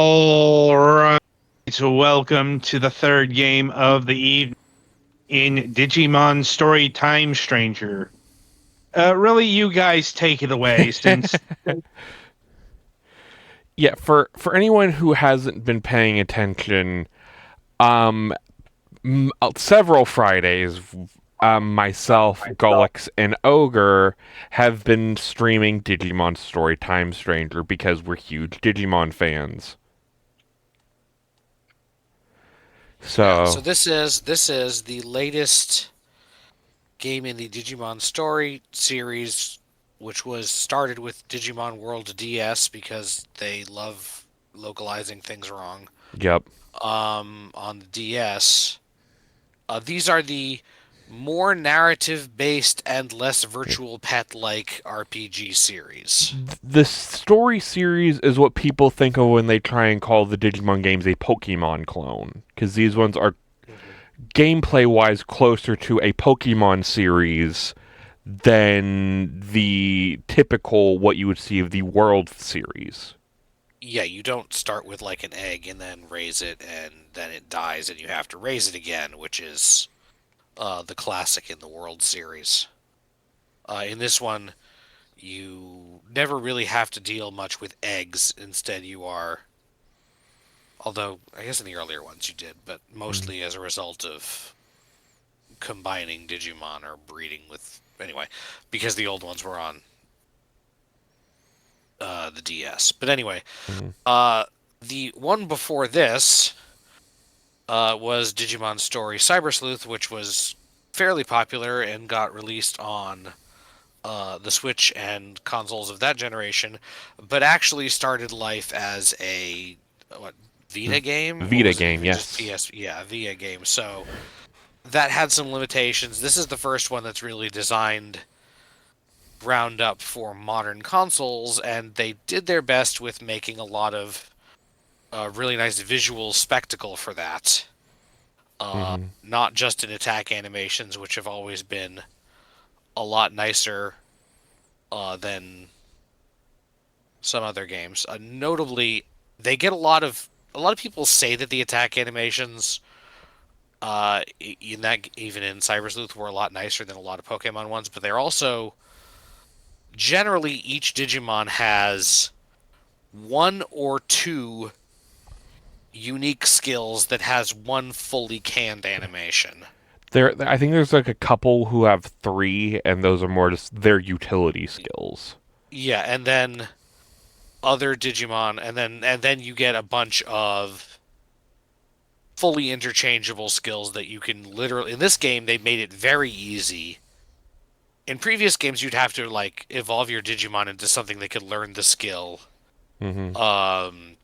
All right. So welcome to the third game of the evening in Digimon Story Time Stranger. Really, you guys take it away since. Yeah, for anyone who hasn't been paying attention, um, several Fridays, myself, Golux, and Ogre have been streaming Digimon Storytime Stranger because we're huge Digimon fans. Yeah, so So, this is the latest game in the Digimon story series, which was started with Digimon World DS because they love localizing things wrong. yep. On the DS, these are the more narrative-based and less virtual pet-like RPG series. The story series is what people think of when they try and call the Digimon games a Pokemon clone, because these ones are gameplay wise closer to a Pokemon series than the typical what you would see of the World series. Yeah, you don't start with like an egg and then raise it and then it dies and you have to raise it again, which is the classic in the World Series. In this one, you never really have to deal much with eggs. Instead, you are, although I guess in the earlier ones you did, but Mm. mostly as a result of combining Digimon or breeding with. Anyway, because the old ones were on the DS. But anyway, Mm. uh, the one before this was Digimon Story Cyber Sleuth, which was fairly popular and got released on the Switch and consoles of that generation, but actually started life as a what Vita game, or Vita was it game, even just yes. PS? Yeah, Vita game. So that had some limitations. This is the first one that's really designed ground up for modern consoles, and they did their best with making a lot of really nice visual spectacle for that. Hmm. Not just in attack animations, which have always been a lot nicer than some other games. Notably, they get a lot of people say that the attack animations in that even in Cyber Sleuth were a lot nicer than a lot of Pokemon ones, but they're also generally each Digimon has one or two unique skills that has one fully canned animation. I think there's like a couple who have three, and those are more just their utility skills. Yeah, and then other Digimon, and then you get a bunch of fully interchangeable skills that you can literally. In this game, they made it very easy. In previous games, you'd have to like evolve your Digimon into something that could learn the skill, Hmm. um,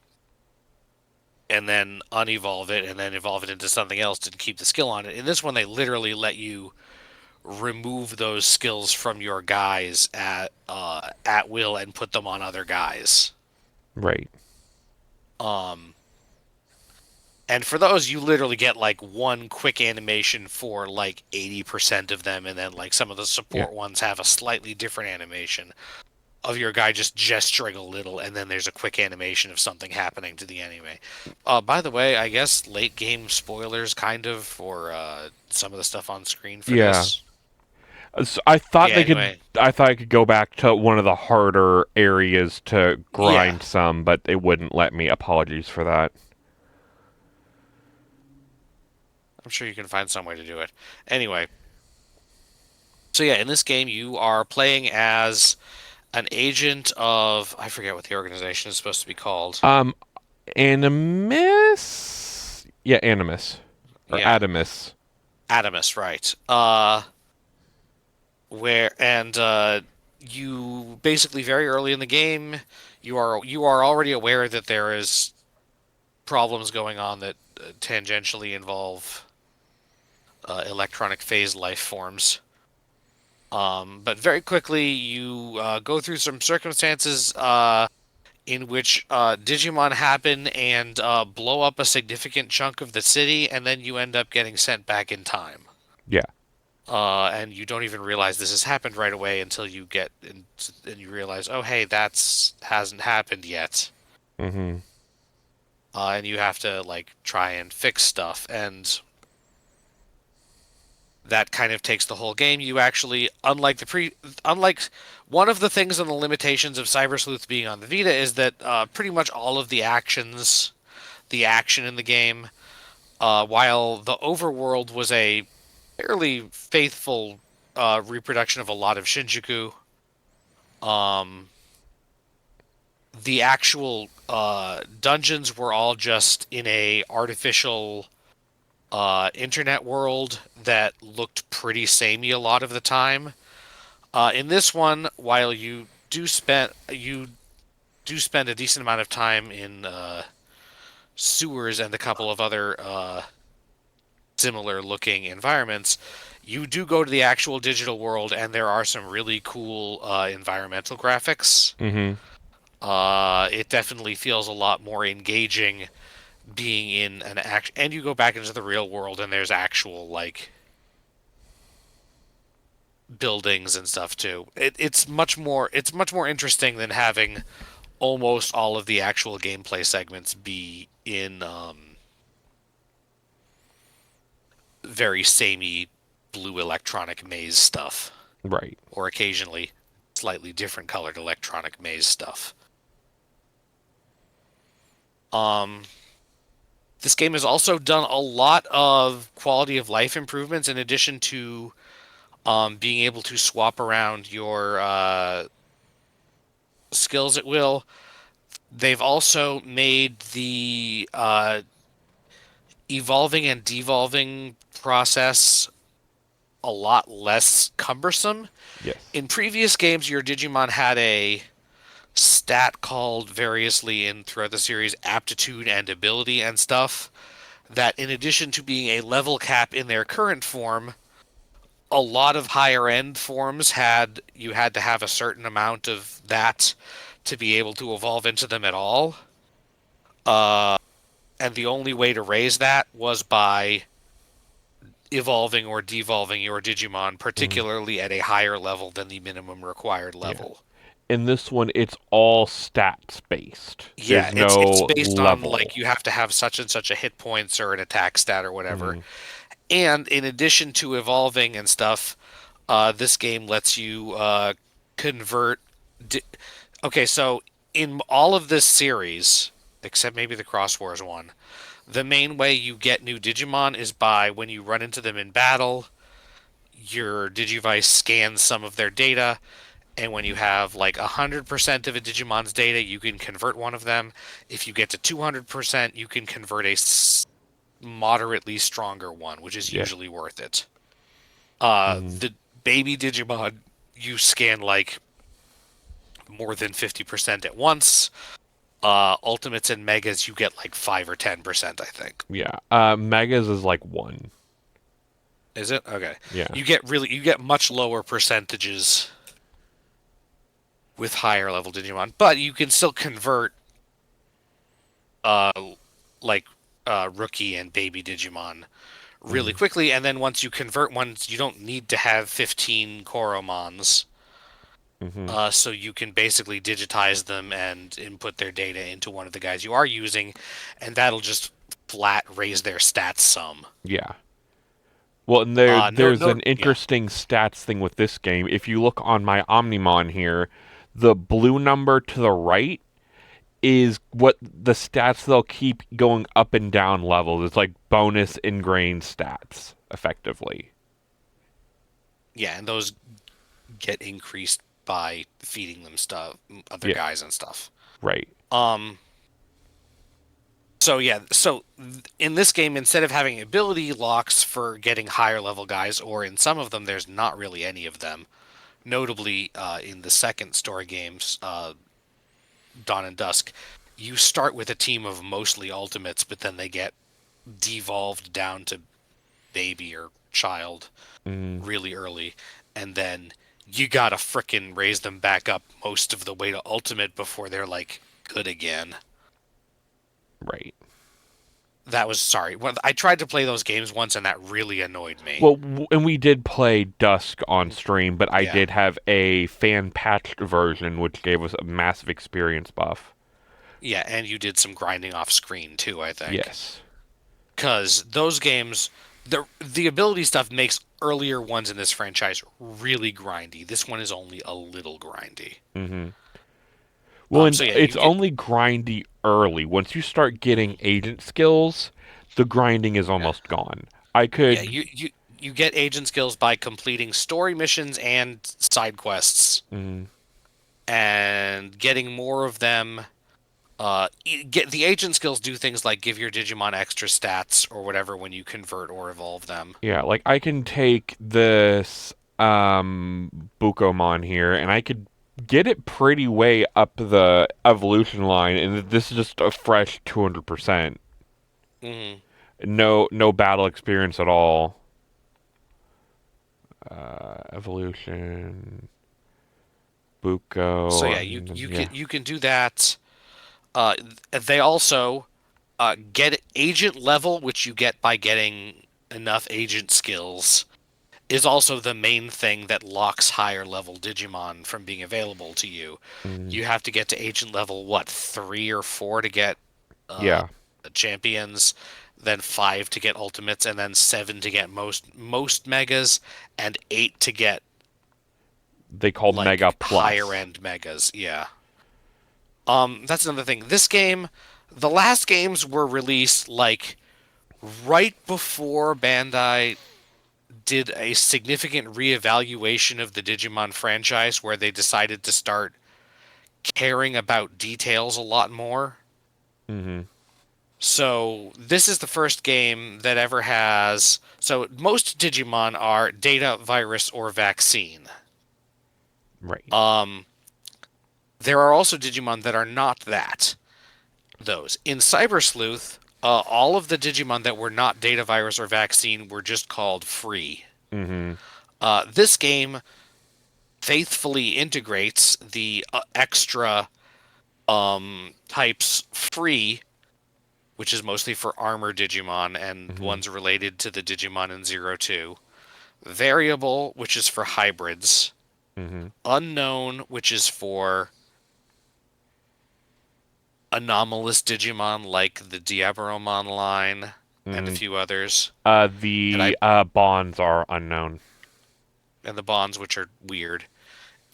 and then unevolve it, and then evolve it into something else to keep the skill on it. In this one, they literally let you remove those skills from your guys at will and put them on other guys. Right. Um, And for those, you literally get like one quick animation for like 80% of them, and then like some of the Yeah. support ones have a slightly different animation of your guy just gesturing a little, and then there's a quick animation of something happening to the anime. By the way, I guess late game spoilers kind of for some of the stuff on screen for Yeah. this. I thought Yeah, they could. anyway. I thought I could go back to one of the harder areas to Yeah, grind some, but it wouldn't let me. Apologies for that. I'm sure you can find some way to do it. Anyway, so yeah, in this game, you are playing as an agent of I forget what the organization is supposed to be called. Um, Animus. Yeah, Animus or Yeah, Adamus. Adamus, right? Where and you basically very early in the game, you are already aware that there is problems going on that tangentially involve electronic phase life forms. But very quickly, you go through some circumstances in which Digimon happen and blow up a significant chunk of the city, and then you end up getting sent back in time. Yeah. And you don't even realize this has happened right away until you get and you realize, oh hey, that's hasn't happened yet. Hmm. and you have to like try and fix stuff, and that kind of takes the whole game. You actually, unlike one of the things and the limitations of Cyber Sleuth being on the Vita is that pretty much all of the action in the game, while the overworld was a fairly faithful reproduction of a lot of Shinjuku, um, the actual dungeons were all just in a artificial internet world that looked pretty samey a lot of the time. In this one, while you do spend a decent amount of time in sewers and a couple of other similar looking environments, you do go to the actual digital world, and there are some really cool environmental graphics. Mm-hmm. It definitely feels a lot more engaging being in an act, and you go back into the real world, and there's actual like buildings and stuff too. It's much more interesting than having almost all of the actual gameplay segments be in very samey blue electronic maze stuff, Right. or occasionally slightly different colored electronic maze stuff. This game has also done a lot of quality of life improvements in addition to being able to swap around your skills at will. They've also made the evolving and devolving process a lot less cumbersome. Yes. In previous games, your Digimon had a stat called variously throughout the series aptitude and ability and stuff, that in addition to being a level cap in their current form, a lot of higher end forms had to have a certain amount of that to be able to evolve into them at all. And the only way to raise that was by evolving or devolving your Digimon, particularly at a higher level than the minimum required level. In this one, it's all stats based. Yeah, There's it's no based level. on like you have to have such and such a hit points or an attack stat or whatever. Mhm. And in addition to evolving and stuff, this game lets you convert. Okay, so in all of this series, except maybe the Cross Wars one, the main way you get new Digimon is by when you run into them in battle, your Digivice scans some of their data, and when you have like 100% of a Digimon's data, you can convert one of them. If you get to 200%, you can convert a moderately stronger one, which is usually worth it. The baby Digimon, you scan like more than 50% at once. Ultimates and Megas, you get like 5 or 10%, I think. Yeah. Megas is like 1. Is it? Okay. Yeah. You get much lower percentages with higher level Digimon, but you can still convert rookie and baby Digimon really quickly, and then once you convert ones, you don't need to have 15 Koromons. So you can basically digitize them and input their data into one of the guys you are using, and that'll just flat raise their stats some. Yeah. Well, and there's an interesting stats thing with this game. If you look on my Omnimon here, the blue number to the right is what the stats they'll keep going up and down levels. It's like bonus ingrained stats, effectively. Yeah, and those get increased by feeding them stuff, other guys and stuff. Right. So in this game, instead of having ability locks for getting higher level guys, or in some of them, there's not really any of them. Notably, in the second story games, Dawn and Dusk, you start with a team of mostly ultimates, but then they get devolved down to baby or child really early, and then you gotta frickin' raise them back up most of the way to ultimate before they're like good again. Right. That was sorry. I tried to play those games once, and that really annoyed me. Well, and we did play Dusk on stream, but I did have a fan patched version, which gave us a massive experience buff. Yeah, and you did some grinding off screen too, I think. Yes. Because those games, the ability stuff makes earlier ones in this franchise really grindy. This one is only a little grindy. Hmm. Well, and So yeah, you it's get only grindy early. Once you start getting agent skills, the grinding is yeah, almost gone. I yeah could. you get agent skills by completing story missions and side quests, Mm, and getting more of them. Get the agent skills do things like give your Digimon extra stats or whatever when you convert or evolve them. yeah, like I can take this Bukomon here, and I could get it pretty way up the evolution line, and this is just a fresh 200%. Hmm. No battle experience at all. Evolution, So Buko, yeah, and then, you yeah. can do that. Uh, they also get agent level, which you get by getting enough agent skills, is also the main thing that locks higher level Digimon from being available to you. Mm, You have to get to agent level, what, 3 or 4 to get uh, yeah, champions, then 5 to get ultimates, and then 7 to get most megas, and 8 to get they call Mega like higher Plus. end megas. Yeah. That's another thing. This game, the last games were released like right before Bandai did a significant reevaluation of the Digimon franchise where they decided to start caring about details a lot more. Hmm. So, this is the first game that ever has. So, most Digimon are data, virus, or vaccine. Right. Um, there are also Digimon that are not that. Those. In Cyber Sleuth, all of the Digimon that were not data, virus, or vaccine were just called free. Hmm. This game faithfully integrates the extra types free, which is mostly for armor Digimon and Hmm. ones related to the Digimon in Zero Two. Variable, which is for hybrids. Hmm. Unknown, which is for anomalous Digimon like the Diaboromon line and a Hmm. few others. And I The bonds are unknown. and the bonds, which are weird.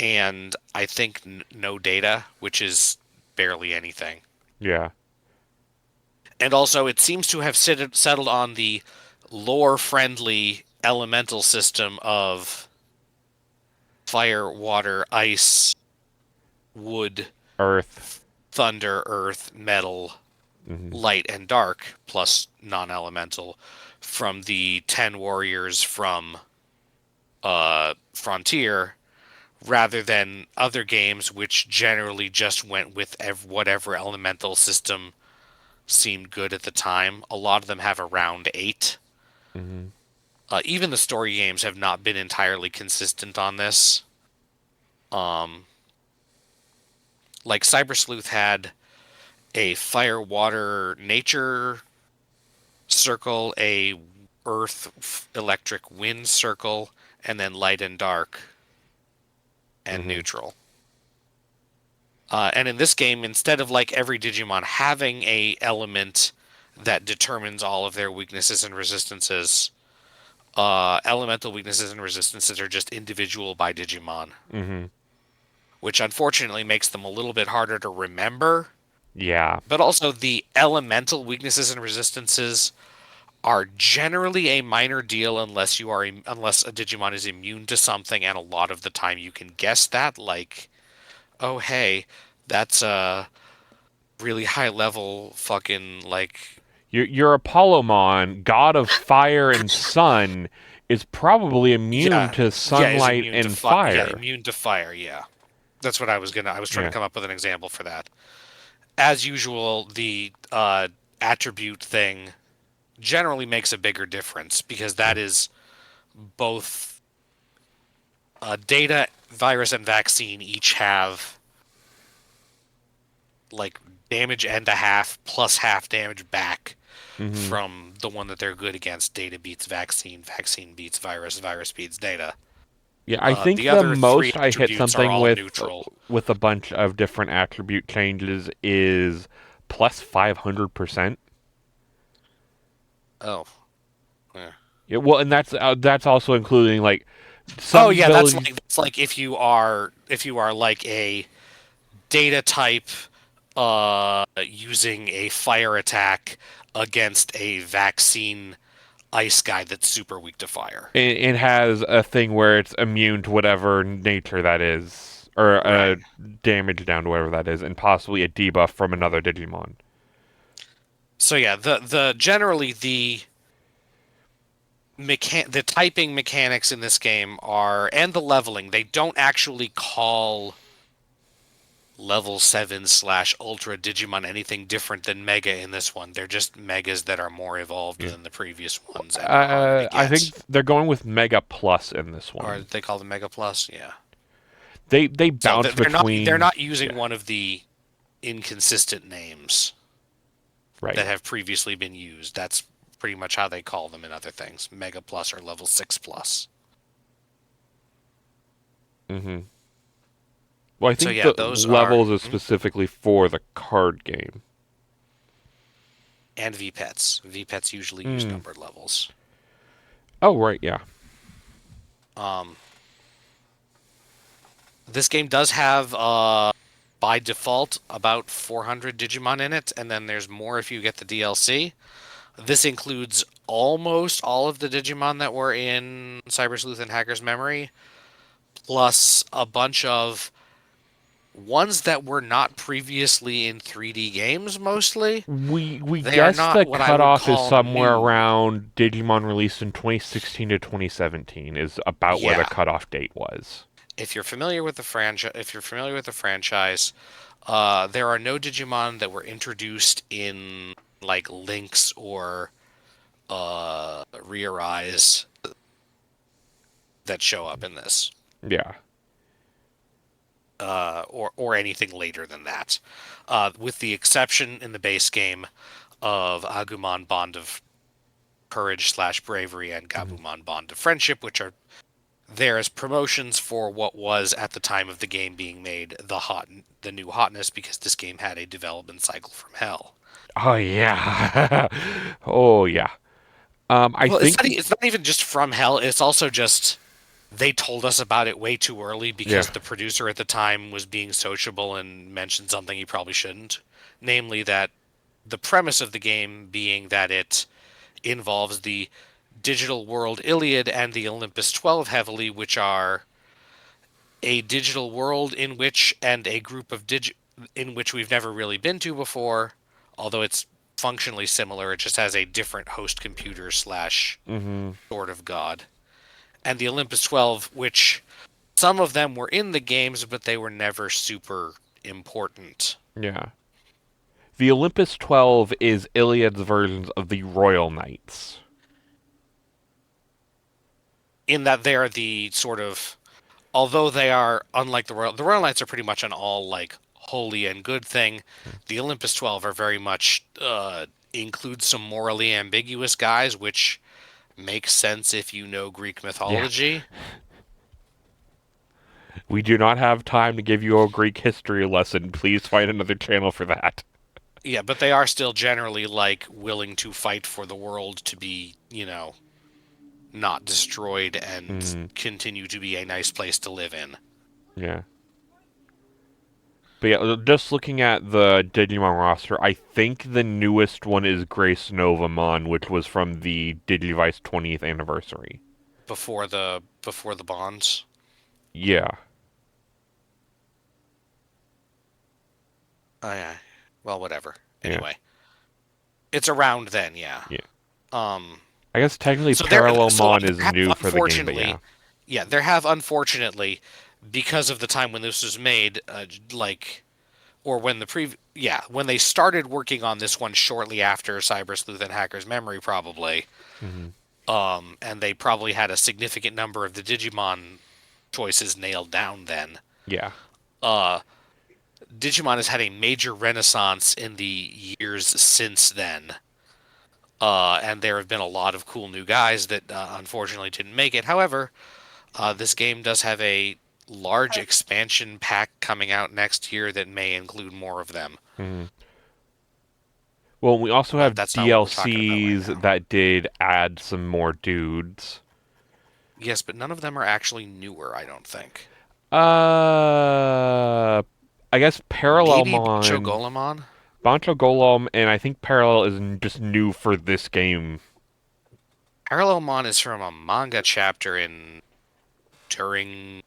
And I think no data, which is barely anything. Yeah. And also, it seems to have settled on the lore-friendly elemental system of fire, water, ice, wood, Earth. thunder, earth, metal, Hmm. light, and dark, plus non-elemental, from the 10 warriors from Frontier, rather than other games which generally just went with whatever elemental system seemed good at the time. A lot of them have around 8. Hmm. Even the story games have not been entirely consistent on this. Um, like Cyber Sleuth had a fire, water, nature circle, a earth, electric, wind circle, and then light and dark and Hmm. neutral. And in this game, instead of like every Digimon having a element that determines all of their weaknesses and resistances, elemental weaknesses and resistances are just individual by Digimon, Hmm. which unfortunately makes them a little bit harder to remember. Yeah. But also, the elemental weaknesses and resistances are generally a minor deal unless a Digimon is immune to something, and a lot of the time you can guess that. Like, oh hey, that's a really high level fucking like Your Apollomon, god of fire and sun, is probably immune yeah to is sunlight immune to and fire. immune to fire. Yeah, that's what I was trying to Yeah. come up with an example for that. As usual, the attribute thing generally makes a bigger difference because that is both data, virus, and vaccine each have like damage and a half plus half damage back Hmm. from the one that they're good against. Data beats vaccine, vaccine beats virus, virus beats data. Yeah, I think The the other three most I hit attributes are something all neutral. with a bunch of different attribute changes is plus 500%. Oh. Yeah. Yeah, well, and that's also including like Oh some yeah, that's abilities. like if you are like a data type using a fire attack against a vaccine ice guy that's super weak to fire. It has a thing where it's immune to whatever nature that is, or Right. damage down to whatever that is, and possibly a debuff from another Digimon. So yeah, the generally the typing mechanics in this game are, and the leveling, they don't actually call level 7 slash ultra Digimon anything different than Mega in this one. They're just Megas that are more evolved Yeah. than the previous ones and are harder to I get. think they're going with Mega Plus in this Or one. they call them Mega Plus, yeah. They So bounce they're between. not using Yeah, one of the inconsistent names right. that have previously been used. That's pretty much how they call them in other things. Mega Plus or level 6 plus. hmm Well, I So think yeah, the those are levels is specifically for the card game. and VPETs. VPETs usually use Mm. numbered levels. Oh, right, yeah. Um, this game does have by default about 400 Digimon in it, and then there's more if you get the DLC. This includes almost all of the Digimon that were in Cyber Sleuth and Hacker's Memory, plus a bunch of ones that were not previously in 3D games mostly. We They are guess not the what I would cutoff is call somewhere new. around Digimon released in 2016 to 2017 is about where the Yeah. cutoff date was. If you're familiar with the franchise, there are no Digimon that were introduced in like Lynx or Rearise that show up in this, Yeah. or anything later than that, with the exception in the base game of Agumon Bond of Courage slash Bravery and Mhm. Gabumon Bond of Friendship, which are there as promotions for what was at the time of the game being made the new hotness, because this game had a development cycle from hell. Oh yeah. Oh yeah. I Well, it's think not, it's not even just from hell. It's also just they told us about it way too early yeah. because the producer at the time was being sociable and mentioned something he probably shouldn't. Namely, that the premise of the game being that it involves the digital world Iliad and the Olympus 12 heavily, which are a digital world in which and a group of in which we've never really been to before, although it's functionally similar. It just has a different host computer slash hmm sort of god. And the Olympus 12, which some of them were in the games, but they were never super important. Yeah. The Olympus 12 is Iliad's versions of the Royal Knights. In that they're the sort of, although they are unlike the Royal Knights are pretty much an all like holy and good thing. The Olympus 12 are very much include some morally ambiguous guys, which makes sense if you know Greek Yeah. mythology. We do not have time to give you a Greek history lesson. Please find another channel for that. Yeah, but they are still generally like willing to fight for the world to be, not destroyed and Mm, continue to be a nice place to live in. yeah. But yeah, just looking at the Digimon roster, I think the newest one is Grace Novamon, which was from the Digivice 20th anniversary. Before the bonds. Yeah. Oh yeah. Well, whatever. Yeah. Anyway, it's around then, yeah. Yeah. Um. I guess technically So there. So Parallelmon there is have new for the game, but unfortunately, yeah. yeah, there have unfortunately, because of the time when this was made, or when when they started working on this one shortly after Cyber Sleuth and Hacker's Memory, probably. hmm And they probably had a significant number of the Digimon choices nailed down then. Yeah. Uh, Digimon has had a major renaissance in the years since then. And there have been a lot of cool new guys that unfortunately didn't make it. However, This game does have a large expansion pack coming out next year that may include more of them. Mhm. Well, we also But have that's not what we're talking about right DLCs now. that did add some more dudes. Yes, but none of them are actually newer, I don't think. Uh, I guess Maybe Bancho Parallelmon, Golemon? Bancho Golem, and I think Parallel is just new for this game. Parallelmon is from a manga chapter during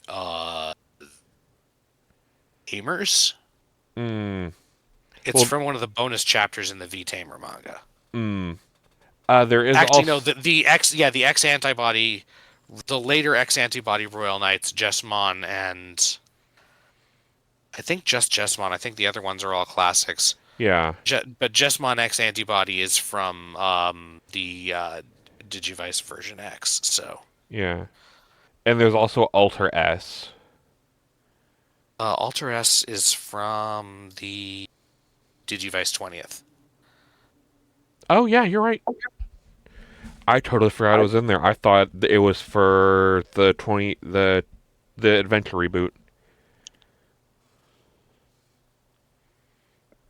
uh Tamers. Hmm. It's Well, from one of the bonus chapters in the V Tamer manga. hmm. There is Actually, no, also the X antibody, the later X antibody Royal Knights, Jesmon, and I think just Jesmon. I think the other ones are all classics. yeah, But Jesmon X antibody is from the Digivice version X. So yeah, and there's also Alter S. Alter S is from the Digivice 20th. Oh yeah, you're right. I totally forgot it was in there. I thought it was for the adventure reboot.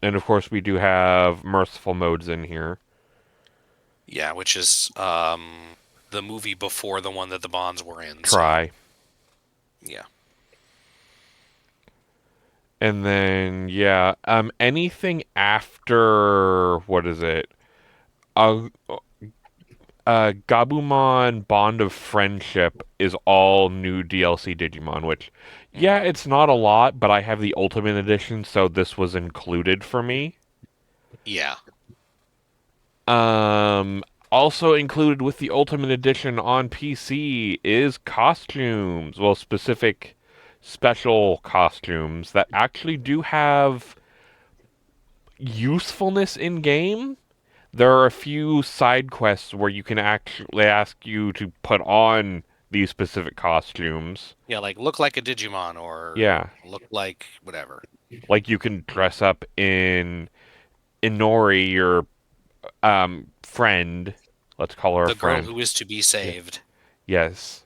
And of course, we do have merciful modes in here. Yeah, which is the movie before the one that the Bonds were in. So Try. yeah. And then, yeah, anything after, what is it? Uh, Gabumon Bond of Friendship is all new DLC Digimon, which, yeah, Mhm. it's not a lot, but I have the Ultimate Edition, so this was included for me. Yeah. Also included with the Ultimate Edition on PC is costumes. Well, specific special costumes that actually do have usefulness in game. There are a few side quests where you can actually ask you to put on these specific costumes. Yeah, like look like a Digimon or Yeah, look like whatever. like you can dress up in Inori, your friend. Let's call her a The girl friend. who is to be Yeah. saved. Yes.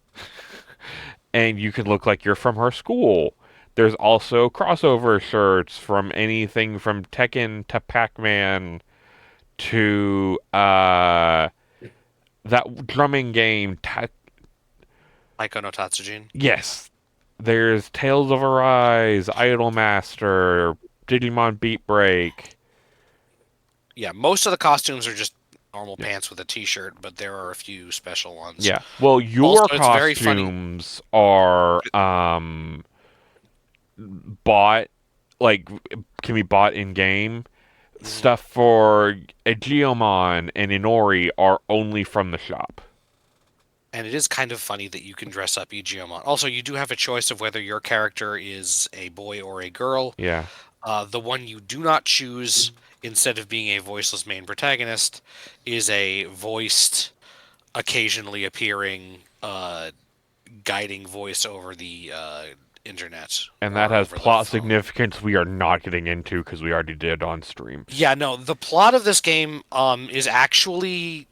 And you can look like you're from her school. There's also crossover shirts from anything from Tekken to Pac-Man to that drumming game. Maiko no Tatsujin. Yes, there's Tales of Arise, Idolmaster, Digimon Beat Break. Yeah, most of the costumes are just normal Yeah. pants with a t-shirt, but there are a few special ones. Yeah. Well, Also, your it's very funny. costumes are bought like can be bought in game. Mhm. Stuff for Aegeomon and Inori are only from the shop. And it is kind of funny that you can dress up Ichiomon. Also, you do have a choice of whether your character is a boy or a girl. Yeah. The one you do not choose, instead of being a voiceless main protagonist, is a voiced, occasionally appearing, guiding voice over the internet And that or has over the plot phone. significance we are not getting into because we already did on stream. Yeah, no, the plot of this game is actually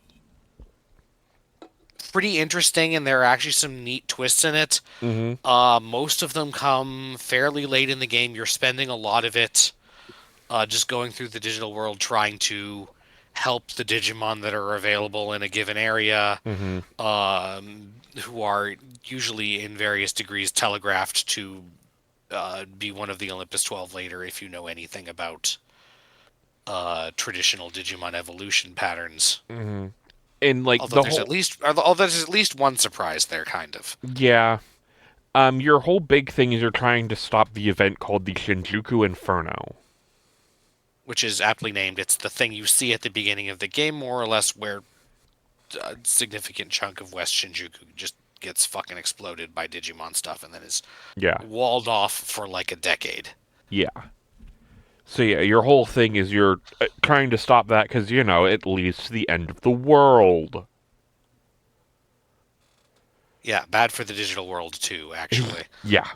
pretty interesting, and there are actually some neat twists in it. Mm-hmm. Most of them come fairly late in the game. You're spending a lot of it just going through the digital world trying to help the Digimon that are available in a given area, Mm-hmm. who are usually in various degrees telegraphed to be one of the Olympus 12 later if you know anything about traditional Digimon evolution patterns. Mm-hmm. And like Although the there's whole at least although there's at least one surprise there, kind of, yeah. Your whole big thing is you're trying to stop the event called the Shinjuku Inferno. which is aptly named. It's the thing you see at the beginning of the game, more or less, where a significant chunk of West Shinjuku just gets fucking exploded by Digimon stuff and then is Yeah. walled off for like a decade. Yeah. So yeah, your whole thing is you're trying to stop that because you know it leads to the end of the world. Yeah, bad for the digital world too, actually. Yeah.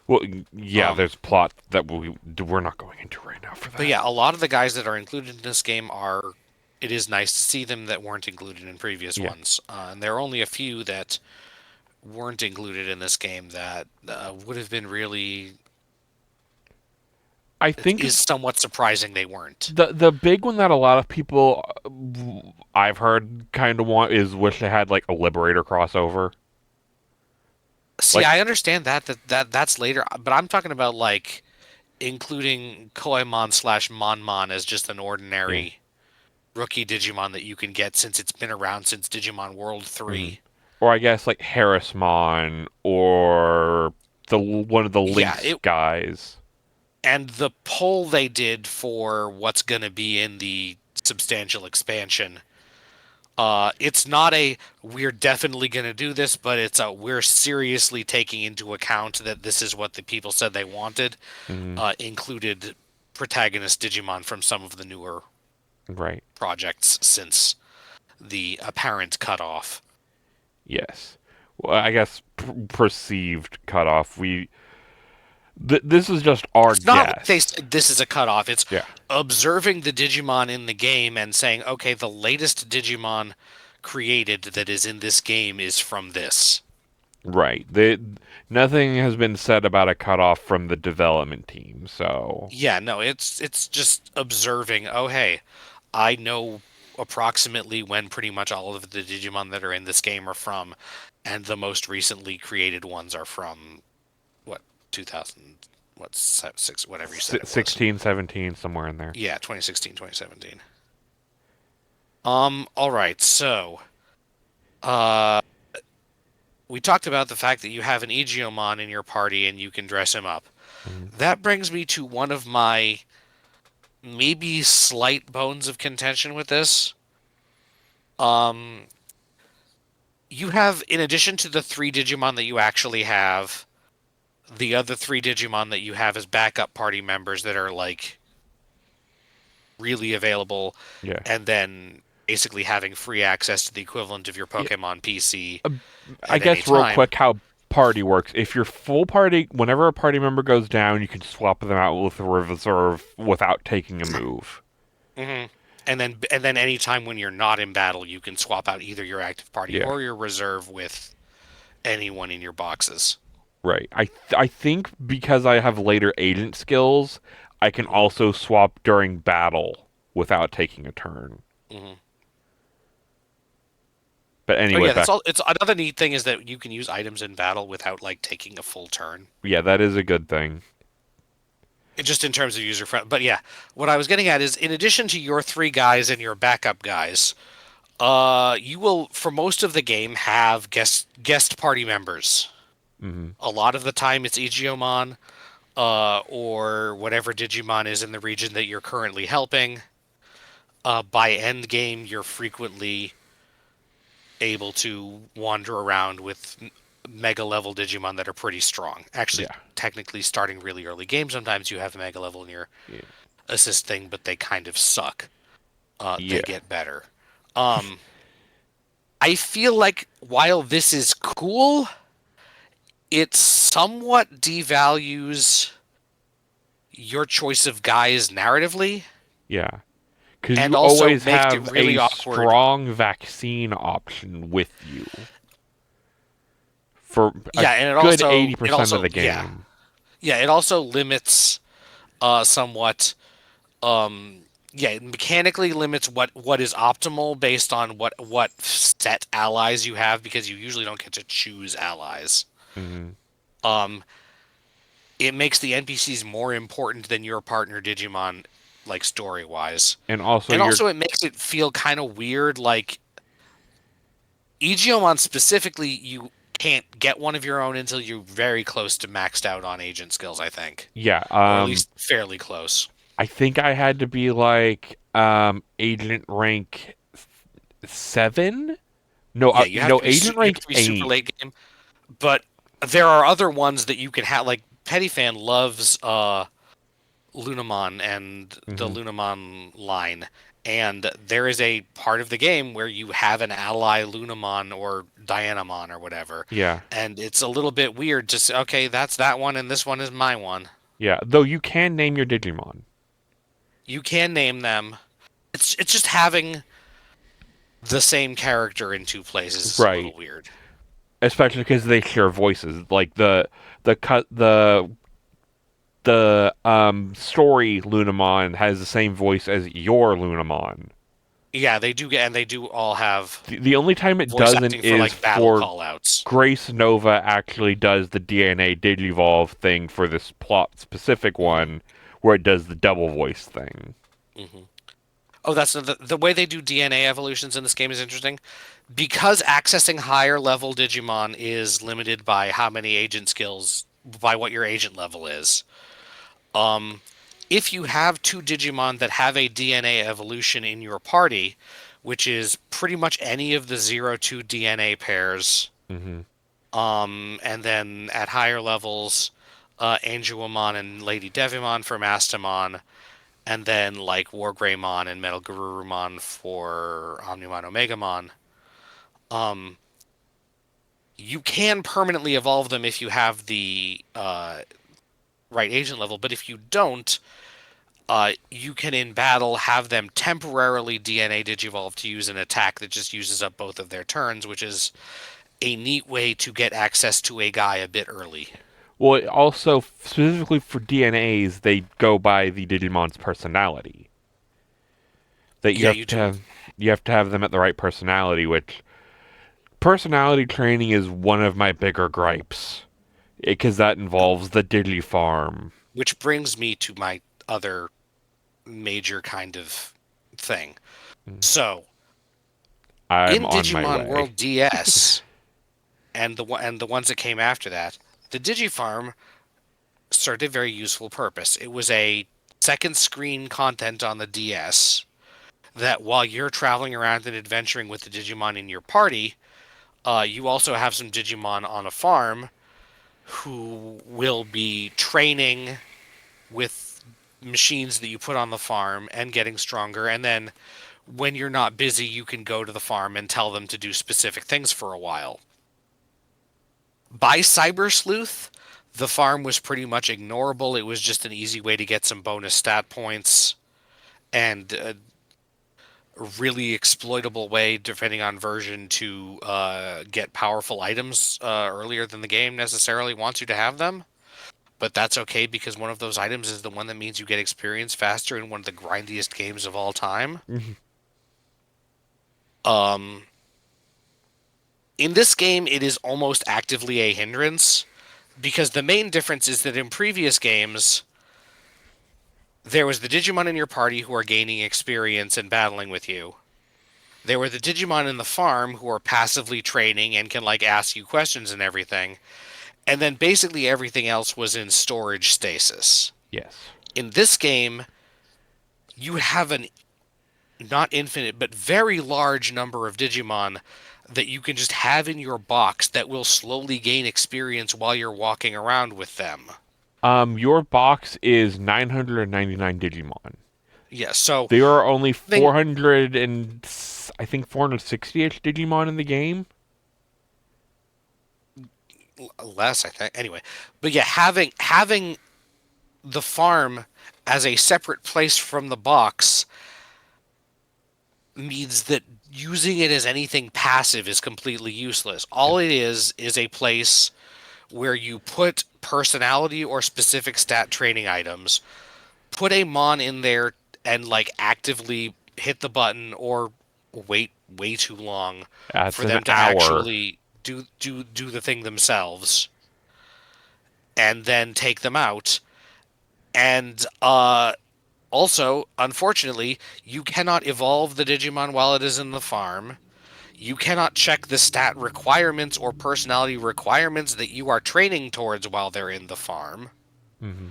Well, yeah. Um, There's plot that we're not going into right now for but that. yeah, a lot of the guys that are included in this game are. It is nice to see them that weren't included in previous Yeah. ones, and there are only a few that weren't included in this game that would have been really I it think is somewhat surprising they weren't. the big one that a lot of people I've heard kind of wish they had like a Liberator crossover. See, Like, I understand that's later, but I'm talking about like including Koemon slash Monmon as just an yeah. ordinary rookie Digimon that you can get since it's been around since Digimon World hmm 3. Or I guess like Harrismon or the one of the Yeah, Lynx guys. and the poll they did for what's going to be in the substantial expansion, it's not a we're definitely going to do this, but it's a we're seriously taking into account that this is what the people said they wanted. hmm Included protagonist Digimon from some of the newer Right. projects since the apparent cutoff. Yes. Well, I guess perceived cutoff. This is just our It's not like they guess. said this is a cutoff. It's Yeah. observing the Digimon in the game and saying, okay, the latest Digimon created that is in this game is from this. Right. Nothing has been said about a cutoff from the development team, so Yeah, no, it's just observing, oh hey, I know approximately when pretty much all of the Digimon that are in this game are from, and the most recently created ones are from what 2000 what six whatever you said it was. 16, 17, somewhere in there. Yeah, 2016, 2017. All right. So, uh we talked about the fact that you have an Igeomon in your party and you can dress him up. Mhm. That brings me to one of my maybe slight bones of contention with this. Um, you have, in addition to the 3 Digimon that you actually have, the other 3 Digimon that you have as backup party members that are like really available, Yeah. and then basically having free access to the equivalent of your Yeah. Pokemon PC I at any guess real time. quick how party works. If your full party, whenever a party member goes down, you can swap them out with a reserve without taking a move. hmm And then anytime when you're not in battle, you can swap out either your active party Yeah. or your reserve with anyone in your boxes. Right. I think because I have later agent skills, I can hmm also swap during battle without taking a turn. hmm But Oh anyway, yeah, that's back. all. It's another neat thing is that you can use items in battle without like taking a full turn. Yeah, that is a good thing. Just in terms of user friend. But yeah, what I was getting at is in addition to your 3 guys and your backup guys, you will for most of the game have guest party members. hmm A lot of the time it's Igeomon, or whatever Digimon is in the region that you're currently helping. By end game, you're frequently able to wander around with mega level Digimon that are pretty strong. Actually, Yeah. technically, starting really early game, sometimes you have mega level in your Yeah. assist thing, but they kind of suck. They Yeah. get better. Um, I feel like while this is cool, it somewhat devalues your choice of guys narratively, Yeah. Because and you also always makes it have really a awkward. strong vaccine option with you for a Yeah, and good it 80% of also the yeah game. yeah it also limits somewhat um yeah it mechanically limits what is optimal based on what set allies you have because you usually don't get to choose allies. hmm Um, it makes the NPCs more important than your partner Digimon, like story wise, And also, and you're also it makes it feel kind of weird. Like Igeomon specifically, you can't get one of your own until you're very close to maxed out on agent skills, I think, yeah. or at least fairly close. I think I had to be like agent rank 7. No, Yeah, you have no, to be agent you have rank to be super 8. late game, but there are other ones that you can have. Like Petty Fan loves Lunamon and the hmm Lunamon line. And there is a part of the game where you have an ally Lunamon or Dianamon or whatever. Yeah, And it's a little bit weird to say, okay, that's that one and this one is my one. yeah. Though you can name your Digimon. You can name them. It's just having the same character in 2 places is a Right. little weird. especially because they share voices. Like the cut the story Lunamon has the same voice as your Lunamon. Yeah, they do, and they do all have The only time it voice doesn't acting for is like battle for callouts. Grace Nova actually does the DNA Digivolve thing for this plot specific Hmm. one, where it does the double voice thing. Hmm. Oh, that's the way they do DNA evolutions in this game is interesting because accessing higher level Digimon is limited by how many agent skills, by what your agent level is. Um, if you have two Digimon that have a DNA evolution in your party, which is pretty much any of the 0-2 DNA pairs, Hmm. and then at higher levels, Angelomon and Lady Devimon for Mastamon, and then like Wargreymon and Metal Garurumon for Omnimon Omegamon. Um, you can permanently evolve them if you have the right agent level, but if you don't, you can in battle have them temporarily DNA digivolve to use an attack that just uses up both of their turns, which is a neat way to get access to a guy a bit early. Well, it also specifically for DNAs, they go by the Digimon's personality. That Yeah, you do. you have to have them at the right personality, which personality training is one of my bigger gripes because that involves the Digi farm. Which brings me to my other major kind of thing. So, I'm in on my Digimon way. World DS and the ones that came after that, the Digifarm served a very useful purpose. It was a second screen content on the DS that while you're traveling around and adventuring with the Digimon in your party, you also have some Digimon on a farm who will be training with machines that you put on the farm and getting stronger. And then when you're not busy, you can go to the farm and tell them to do specific things for a while. By Cyber Sleuth, the farm was pretty much ignorable. It was just an easy way to get some bonus stat points and a really exploitable way, depending on version, to get powerful items earlier than the game necessarily wants you to have them. But that's okay because one of those items is the one that means you get experience faster in one of the grindiest games of all time. Mhm. Um, in this game, it is almost actively a hindrance because the main difference is that in previous games, there was the Digimon in your party who are gaining experience and battling with you. There were the Digimon in the farm who are passively training and can like ask you questions and everything. And then basically everything else was in storage stasis. Yes. In this game, you have an not infinite, but very large number of Digimon that you can just have in your box that will slowly gain experience while you're walking around with them. Your box is 999 Digimon. Yeah, so There are only thing 400 and I think 460ish Digimon in the game. less, I think. Anyway, but yeah, having the farm as a separate place from the box means that using it as anything passive is completely useless. All it is a place where you put personality or specific stat training items, put a mon in there and like actively hit the button or wait way too long That's for an them to hour. actually do the thing themselves and then take them out. And also, unfortunately, you cannot evolve the Digimon while it is in the farm. You cannot check the stat requirements or personality requirements that you are training towards while they're in the farm. Hmm.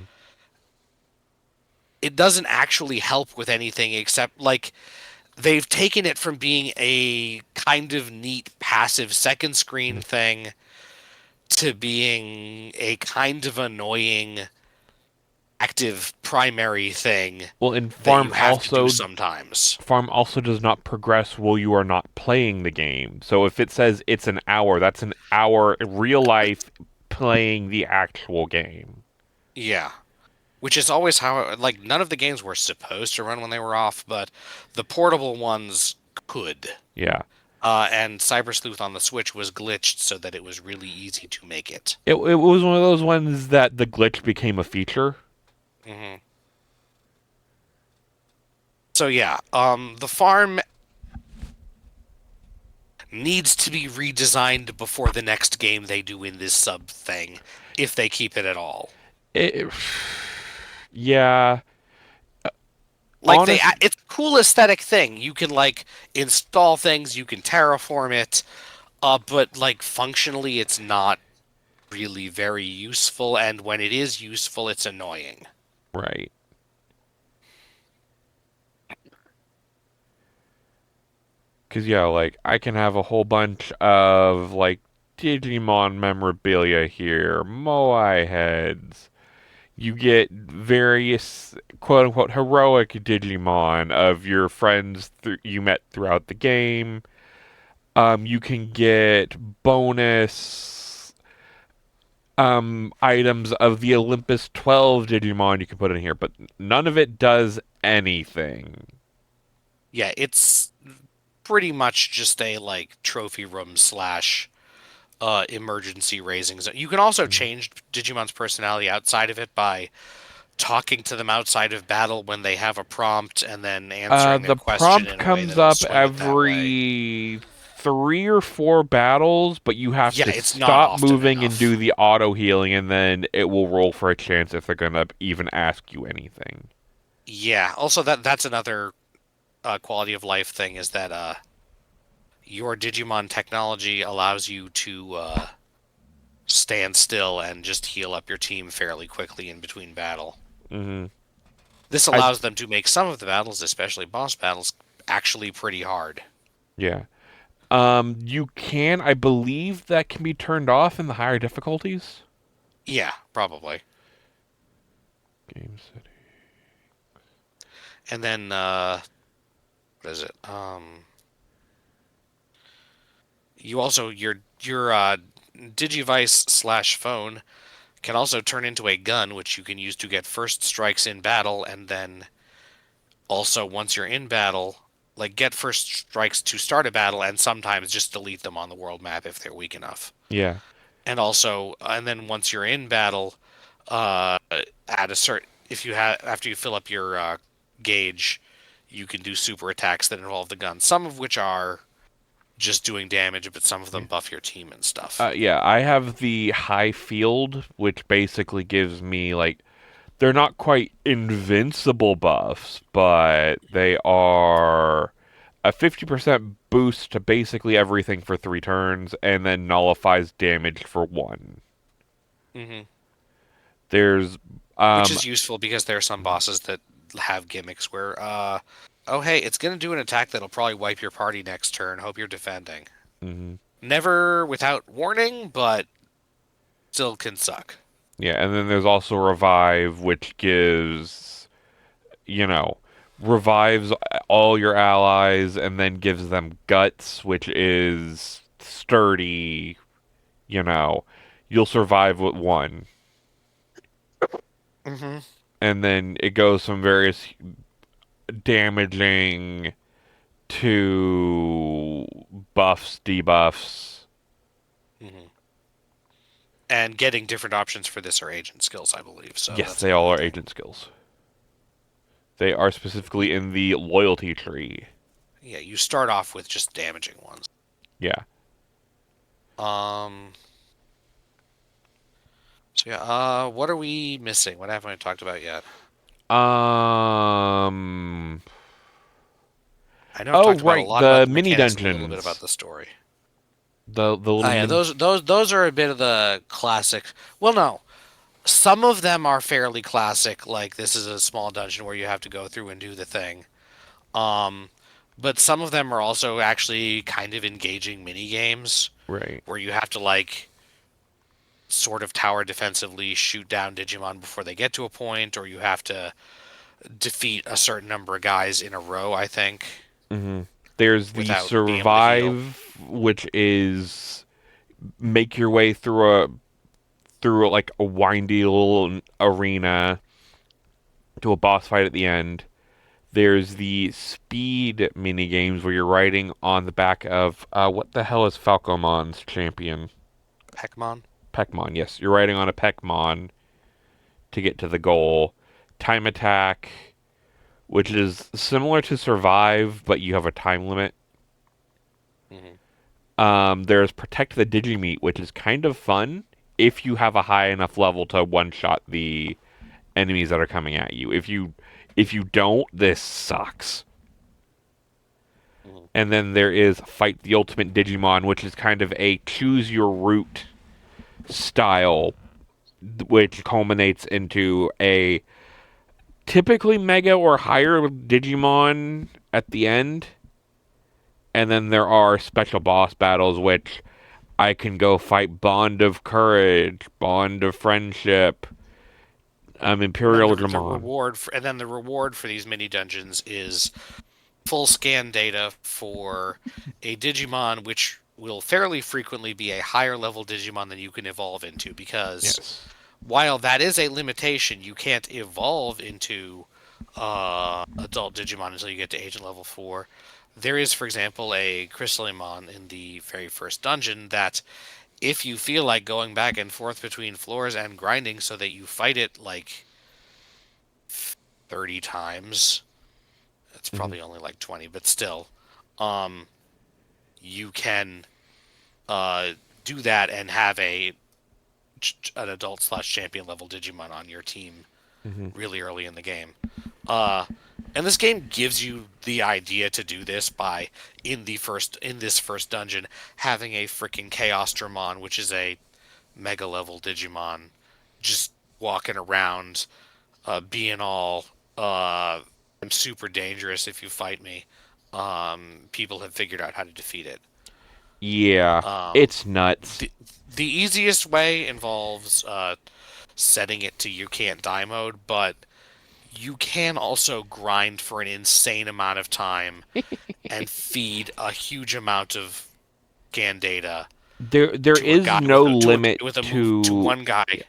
It doesn't actually help with anything except, like, they've taken it from being a kind of neat passive second screen thing to being a kind of annoying active primary thing Well, and that you have to do sometimes. Farm also does not progress while you are not playing the game. So if it says it's an hour, that's an hour real life playing the actual game. Yeah. Which is always how, like, none of the games were supposed to run when they were off, but the portable ones could. Yeah. And Cyber Sleuth on the Switch was glitched so that it was really easy to make it. It was one of those ones that the glitch became a feature. Hmm. So yeah, the farm needs to be redesigned before the next game they do in this sub thing, if they keep it at all. It, yeah, Like honest. it's a cool aesthetic thing. You can like install things, you can terraform it, but like functionally, it's not really very useful. And when it is useful, it's annoying. Right. Because, yeah, like, I can have a whole bunch of, like, Digimon memorabilia here, Moai heads. You get various quote unquote heroic Digimon of your friends you met throughout the game. You can get bonus items of the Olympus 12 Digimon you can put in here, but none of it does anything. Yeah, it's pretty much just a like trophy room slash emergency raising zone. You can also change Digimon's personality outside of it by talking to them outside of battle when they have a prompt and then answering their The question prompt in a way comes that'll up swing it that way. every 3 or 4 battles, but you have Yeah, to it's not stop often moving and do enough. the auto healing, and then it will roll for a chance if they're gonna even ask you anything. Yeah, also that's another quality of life thing is that your Digimon technology allows you to stand still and just heal up your team fairly quickly in between battle. hmm This I allows them to make some of the battles, especially boss battles, actually pretty hard. yeah. You can, I believe, that can be turned off in the higher difficulties. Yeah, probably. Game setting. And then what is it? You also your Digivice slash phone can also turn into a gun, which you can use to get first strikes in battle, and then also once you're in battle, like get first strikes to start a battle, and sometimes just delete them on the world map if they're weak enough. Yeah, And also, and then once you're in battle, uh, at a certain if you have after you fill up your gauge, you can do super attacks that involve the gun. Some of which are just doing damage, but some of them yeah. buff your team and stuff. Yeah, I have the high field, which basically gives me like they're not quite invincible buffs, but they are a 50% boost to basically everything for 3 turns, and then nullifies damage for 1. Hmm. There's Which um is useful because there are some bosses that have gimmicks where, oh hey, it's gonna do an attack that'll probably wipe your party next turn. Hope you're defending. mhm. Never without warning, but still can suck. Yeah, and then there's also revive, which gives you know revives all your allies and then gives them guts, which is sturdy. You know, you'll survive with 1. Hmm. And then it goes from various damaging to buffs, debuffs. Hmm. And getting different options for this are agent skills, I believe. So Yes, that's they all another are thing. agent skills. They are specifically in the loyalty tree. Yeah, you start off with just damaging ones. Yeah. Um. So yeah. What are we missing? What haven't I talked about yet? Um. I know I've Oh, talked about a right, lot about the the mini mechanics and a little bit about dungeons. the story. The Oh little yeah, mini. those are a bit of the classic. Well, no, some of them are fairly classic. Like this is a small dungeon where you have to go through and do the thing. Um, but some of them are also actually kind of engaging mini games Right. where you have to like sort of tower defensively, shoot down Digimon before they get to a point, or you have to defeat a certain number of guys in a row. I think hmm There's the without being able to heal. survive, which is make your way through like a windy little arena to a boss fight at the end. There's the speed mini games where you're riding on the back of what the hell is Falcomon's champion? Pekmon. Pekmon. Yes, you're riding on a Pekmon to get to the goal. Time attack, which is similar to Survive, but you have a time limit. There's Protect the Digimeat, which is kind of fun if you have a high enough level to one-shot the enemies that are coming at you. If you don't, this sucks. And then there is Fight the Ultimate Digimon, which is kind of a choose your route style, which culminates into a typically mega or higher Digimon at the end. And then there are special boss battles, which I can go fight Bond of Courage, Bond of Friendship, Imperial Dramon. And then the reward for these mini dungeons is full scan data for a Digimon, which will fairly frequently be a higher level Digimon than you can evolve into, because while that is a limitation, you can't evolve into adult Digimon until you get to Agent Level 4. There is, for example, a Crystallimon in the very first dungeon that, if you feel like going back and forth between floors and grinding so that you fight it like 30 times, it's probably only like 20, but still, you can do that and have an adult / champion level Digimon on your team really early in the game. And this game gives you the idea to do this by, in this first dungeon, having a freaking Chaos Dramon, which is a mega level Digimon, just walking around, being all, I'm super dangerous if you fight me. People have figured out how to defeat it. Yeah, it's nuts. The easiest way involves setting it to you can't die mode, but you can also grind for an insane amount of time and feed a huge amount of scan data. There is no limit to one guy. Yeah.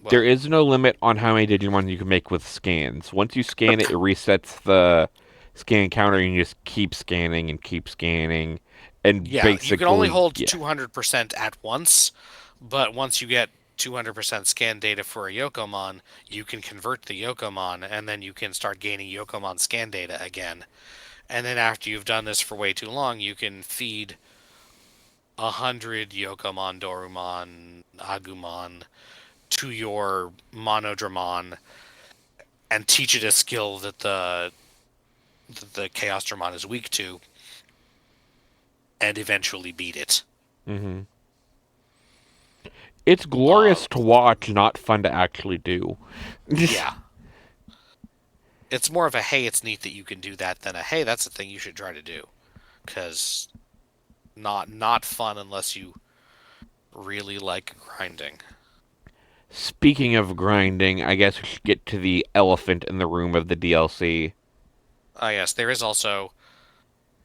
There is no limit on how many Digimon you can make with scans. Once you scan it, it resets the scan counter, and you just keep scanning and keep scanning. And basically, you can only hold 200% at once, but once you get 200% scan data for a Yokomon, you can convert the Yokomon, and then you can start gaining Yokomon scan data again. And then after you've done this for way too long, you can feed 100 Yokomon, Dorumon, Agumon to your Monodramon and teach it a skill that the Chaos Dramon is weak to, and eventually beat it. It's glorious to watch, not fun to actually do. Yeah. It's more of a, hey, it's neat that you can do that, than a, hey, that's a thing you should try to do. Because not fun unless you really like grinding. Speaking of grinding, I guess we should get to the elephant in the room of the DLC. Yes, there is also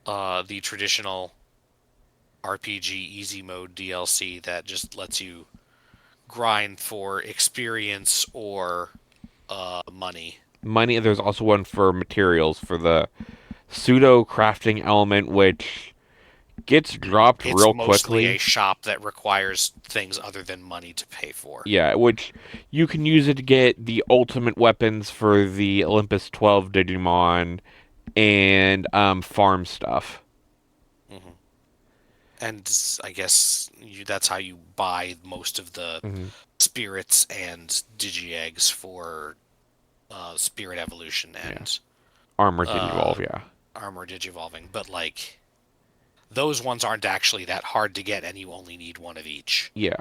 the traditional RPG easy mode DLC that just lets you grind for experience or money. There's also one for materials, for the pseudo crafting element, which gets dropped real quickly. It's mostly a shop that requires things other than money to pay for. Yeah, which you can use it to get the ultimate weapons for the Olympus 12 Digimon and farm stuff. And I guess that's how you buy most of the spirits and Digi-Eggs for Spirit Evolution and Armor Digivolve, Armor Digivolving. But, like, those ones aren't actually that hard to get, and you only need one of each. Yeah.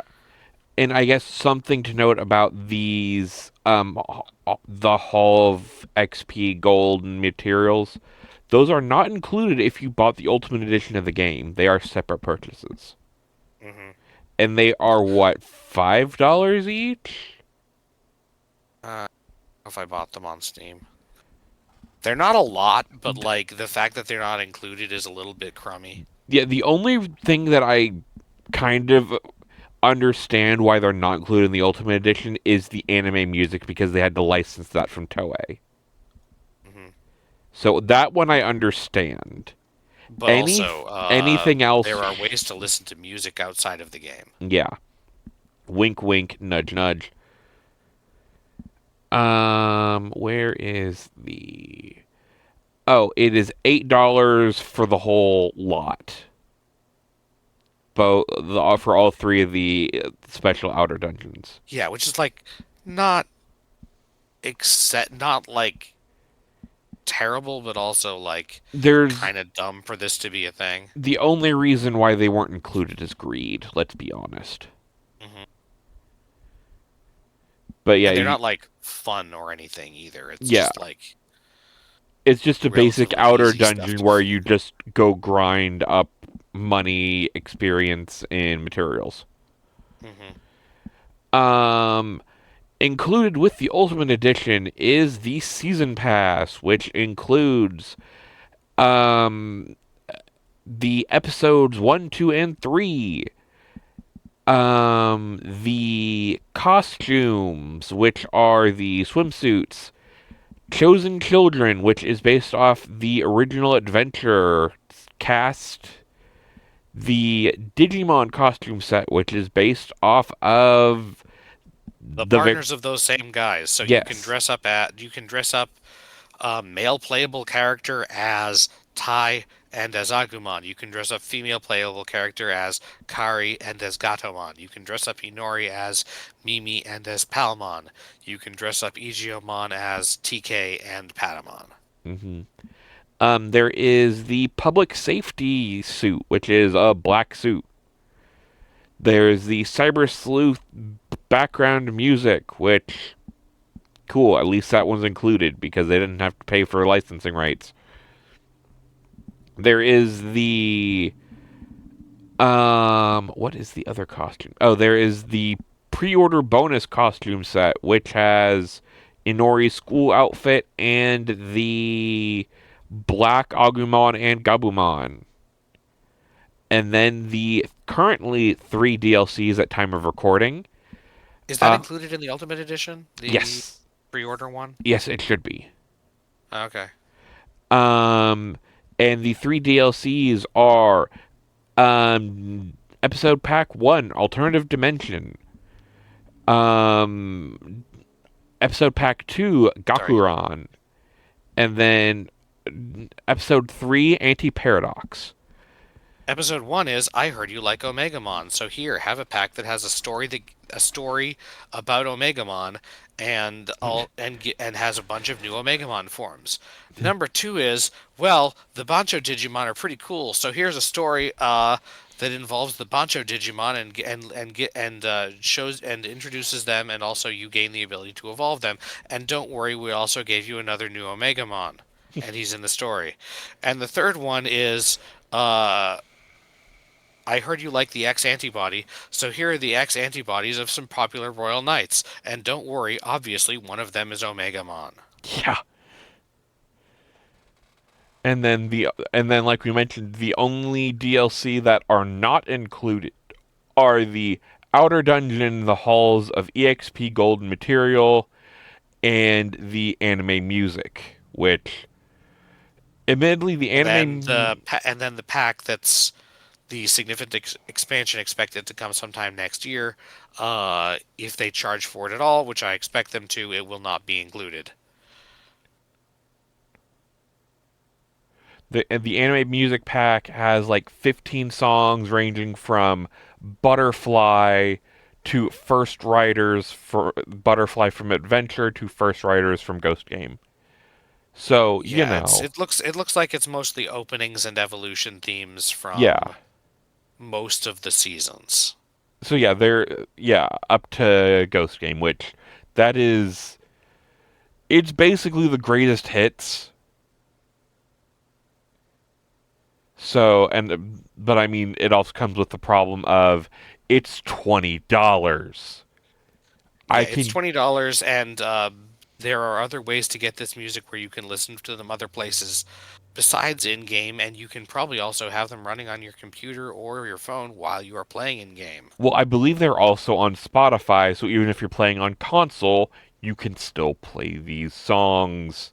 And I guess something to note about these, the Hall of XP Gold and materials, those are not included if you bought the Ultimate Edition of the game. They are separate purchases. And they are, what, $5 each? If I bought them on Steam. They're not a lot, but, like, the fact that they're not included is a little bit crummy. Yeah, the only thing that I kind of understand why they're not included in the Ultimate Edition is the anime music, because they had to license that from Toei. So that one I understand. But Any also, anything else? there are ways to listen to music outside of the game. Yeah. Wink, wink, nudge, nudge. Where is the? Oh, it is $8 for the whole lot. For all three of the special outer dungeons. Yeah, which is like not not like terrible, but also like There's kind of dumb for this to be a thing. the only reason why they weren't included is greed. Let's be honest. Hmm. But yeah, And they're not like fun or anything either. It's yeah, just like it's just a basic relatively outer easy stuff dungeon to. where you just go grind up money, experience, and materials. Hmm. Um, Included with the Ultimate Edition is the Season Pass, which includes um the episodes 1, 2, and 3. The costumes, which are the swimsuits, Chosen Children, which is based off the original adventure cast, the Digimon costume set, which is based off of The the partners of those same guys, so yes. you can dress up a male playable character as Tai and as Agumon. You can dress up female playable character as Kari and as Gatomon. You can dress up Inori as Mimi and as Palmon. You can dress up Igiomon as TK and Patamon. hmm there is the public safety suit, which is a black suit. There's the cyber sleuth background music, which cool. At least that one's included because they didn't have to pay for licensing rights. There is the what is the other costume? Oh, there is the pre-order bonus costume set, which has Inori's school outfit and the black Agumon and Gabumon. And then the currently 3 DLCs at time of recording. Is that Uh included in the Ultimate Edition? The yes. pre-order one? Yes, it should be. Okay. Um and the 3 DLCs are episode pack 1 Alternative Dimension. Um Episode pack 2 Sorry. Gakuran, and then episode 3 Anti-Paradox. Episode 1 is I heard you like Omegamon, so here have a pack that has a story about Omegamon and has a bunch of new Omegamon forms. Number 2 is well, the Bancho Digimon are pretty cool, so here's a story that involves the Bancho Digimon and shows and introduces them, and also you gain the ability to evolve them. And don't worry, we also gave you another new Omegamon, and he's in the story. And the third one is uh I heard you like the X antibody, so here are the X antibodies of some popular royal knights. And don't worry, obviously one of them is Omegamon. Yeah. And then like we mentioned, the only DLC that are not included are the Outer Dungeon, the Halls of EXP Golden Material, and the anime music, which admittedly the anime And then the pack that's the significant expansion expected to come sometime next year. If they charge for it at all, which I expect them to, it will not be included. the anime music pack has like 15 songs ranging from Butterfly to First Riders for Butterfly from Adventure to First Riders from Ghost Game. So, Yeah, it looks like it's mostly openings and evolution themes yeah. from most of the seasons. So yeah, they're up to Ghost Game, which that is it's basically the greatest hits. So but I mean it also comes with the problem of it's $20. Yeah, I it's can $20, and there are other ways to get this music where you can listen to them other places besides in game, and you can probably also have them running on your computer or your phone while you are playing in game. well, I believe they're also on Spotify, so even if you're playing on console, you can still play these songs.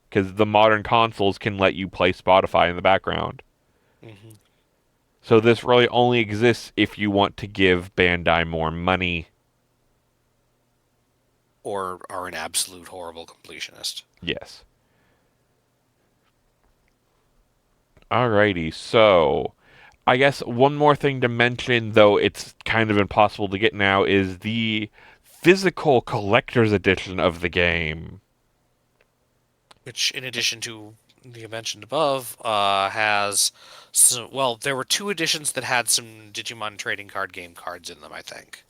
because the modern consoles can let you play Spotify in the background. Hmm. So this really only exists if you want to give Bandai more money. Or are an absolute horrible completionist. Yes. Alrighty, so I guess one more thing to mention, though it's kind of impossible to get now, is the physical collector's edition of the game. Which, in addition to the mentioned above, has some, well, there were two editions that had some Digimon trading card game cards in them, I think.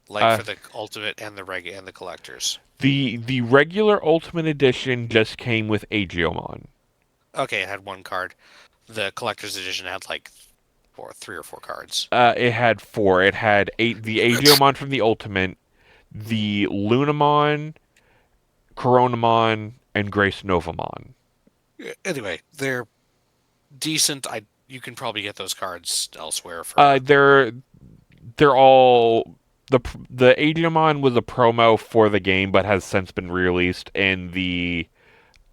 Like Uh, for the Ultimate and the collectors. the regular Ultimate Edition just came with Agiomon. Okay, it had one card. The collector's edition had like three or four cards. It had four. It had the Agiomon from the Ultimate, the Lunamon, Coronamon, and Grace Novamon. Anyway, they're decent. You can probably get those cards elsewhere Uh, for. they're they're all the Agiomon was a promo for the game, but has since been released, and the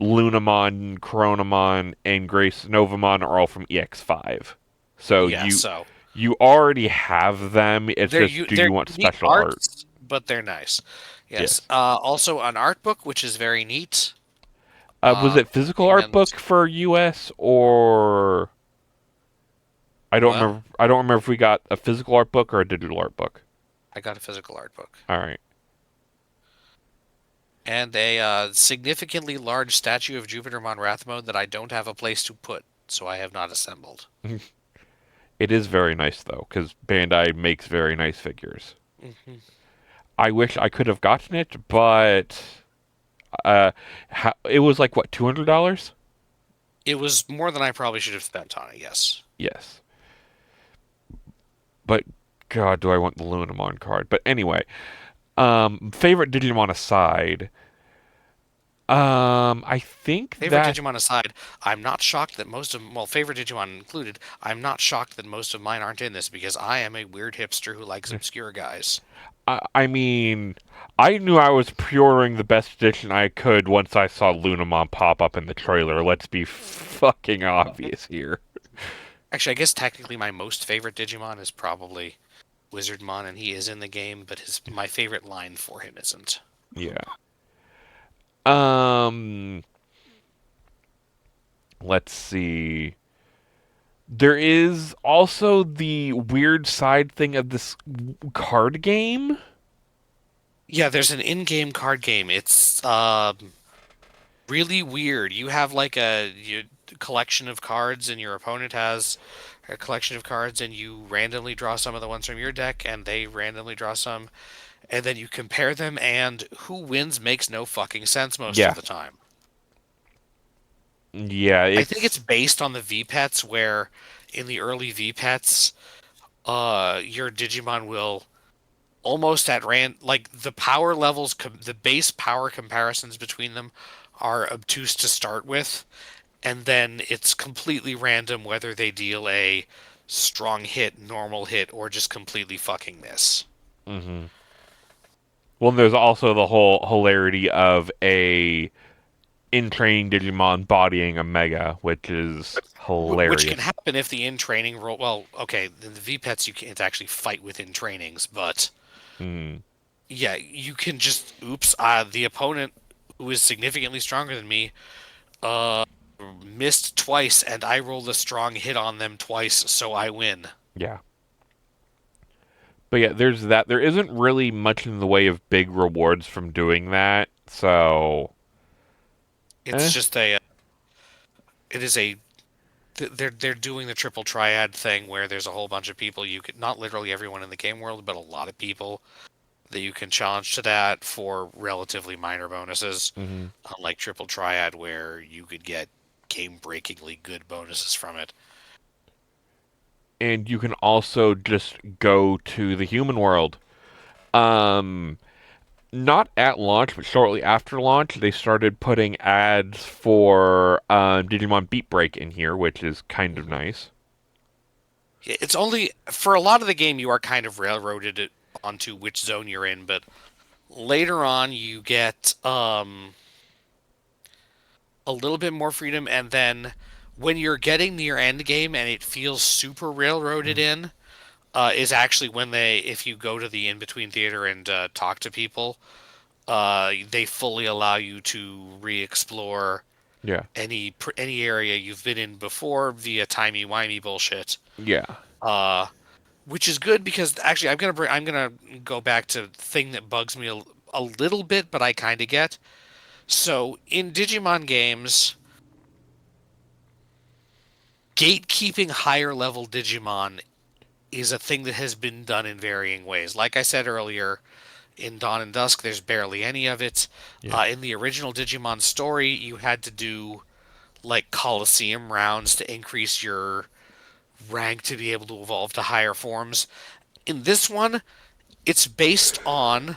Lunamon, Coronamon, and Grace Novamon are all from EX5. So Yeah, so you already have them. It's just, do they're you want unique special art? arts, but they're nice. Yes. Yes. Also an art book, which is very neat. Was it physical art And book for US, or I don't what? remember. I don't remember if we got a physical art book or a digital art book. I got a physical art book. All right. And a significantly large statue of Jupiter Monrathmo that I don't have a place to put, so I have not assembled. It is very nice though, because Bandai makes very nice figures. Hmm. I wish I could have gotten it, but uh, it was like what, $200? It was more than I probably should have spent on it, yes. Yes. But God, do I want the Lunamon card? But anyway, favorite Digimon aside, I think Favorite that Digimon aside, I'm not shocked that favorite Digimon included, I'm not shocked that most of mine aren't in this because I am a weird hipster who likes obscure guys. I mean, I knew I was pre-ordering the best edition I could once I saw Lunamon pop up in the trailer. Let's be fucking obvious here. Actually, I guess technically my most favorite Digimon is probably Wizardmon, and he is in the game, but my favorite line for him isn't. Yeah. Um, let's see. There is also the weird side thing of this card game. Yeah, there's an in-game card game. It's really weird. You have like a collection of cards, and your opponent has a collection of cards, and you randomly draw some of the ones from your deck, and they randomly draw some, and then you compare them, and who wins makes no fucking sense most Yeah. of the time. Yeah, I think it's it's based on the V-Pets, where in the early V-Pets, your Digimon will almost at like the power levels, the base power comparisons between them are obtuse to start with, and then it's completely random whether they deal a strong hit, normal hit, or just completely fucking miss. hmm. Well, there's also the whole hilarity of a in training Digimon bodying a Mega, which is Which can hilarious. happen if the in training roll. Well, okay, in the V Pets you can't actually fight within trainings, but Mm, yeah, you can just oops. The opponent who is significantly stronger than me uh missed twice, and I rolled a strong hit on them twice, so I win. yeah. But yeah, there's that. There isn't really much in the way of big rewards from doing that, so It's eh. just it is a they're doing the triple triad thing where there's a whole bunch of people you could not literally everyone in the game world, but a lot of people that you can challenge to that for relatively minor bonuses, Mhm. unlike triple triad where you could get game-breakingly good bonuses from it. And you can also just go to the human world. Um, Not at launch, but shortly after launch, they started putting ads for Digimon Beat Break in here, which is kind of Mhm. nice. It's only for a lot of the game you are kind of railroaded it onto which zone you're in, but later on you get a little bit more freedom, and then when you're getting near end game and it feels super railroaded in, is actually when if you go to the in between theater and talk to people, they fully allow you to re-explore Yeah. any area you've been in before via timey wimey bullshit. Yeah. Uh, which is good because actually I'm gonna go back to the thing that bugs me a little bit, but I kind of get. So in Digimon games, gatekeeping higher level Digimon is a thing that has been done in varying ways. Like I said earlier, in Dawn and Dusk, there's barely any of it. Yeah. In the original Digimon story, you had to do like Coliseum rounds to increase your rank to be able to evolve to higher forms. In this one, it's based on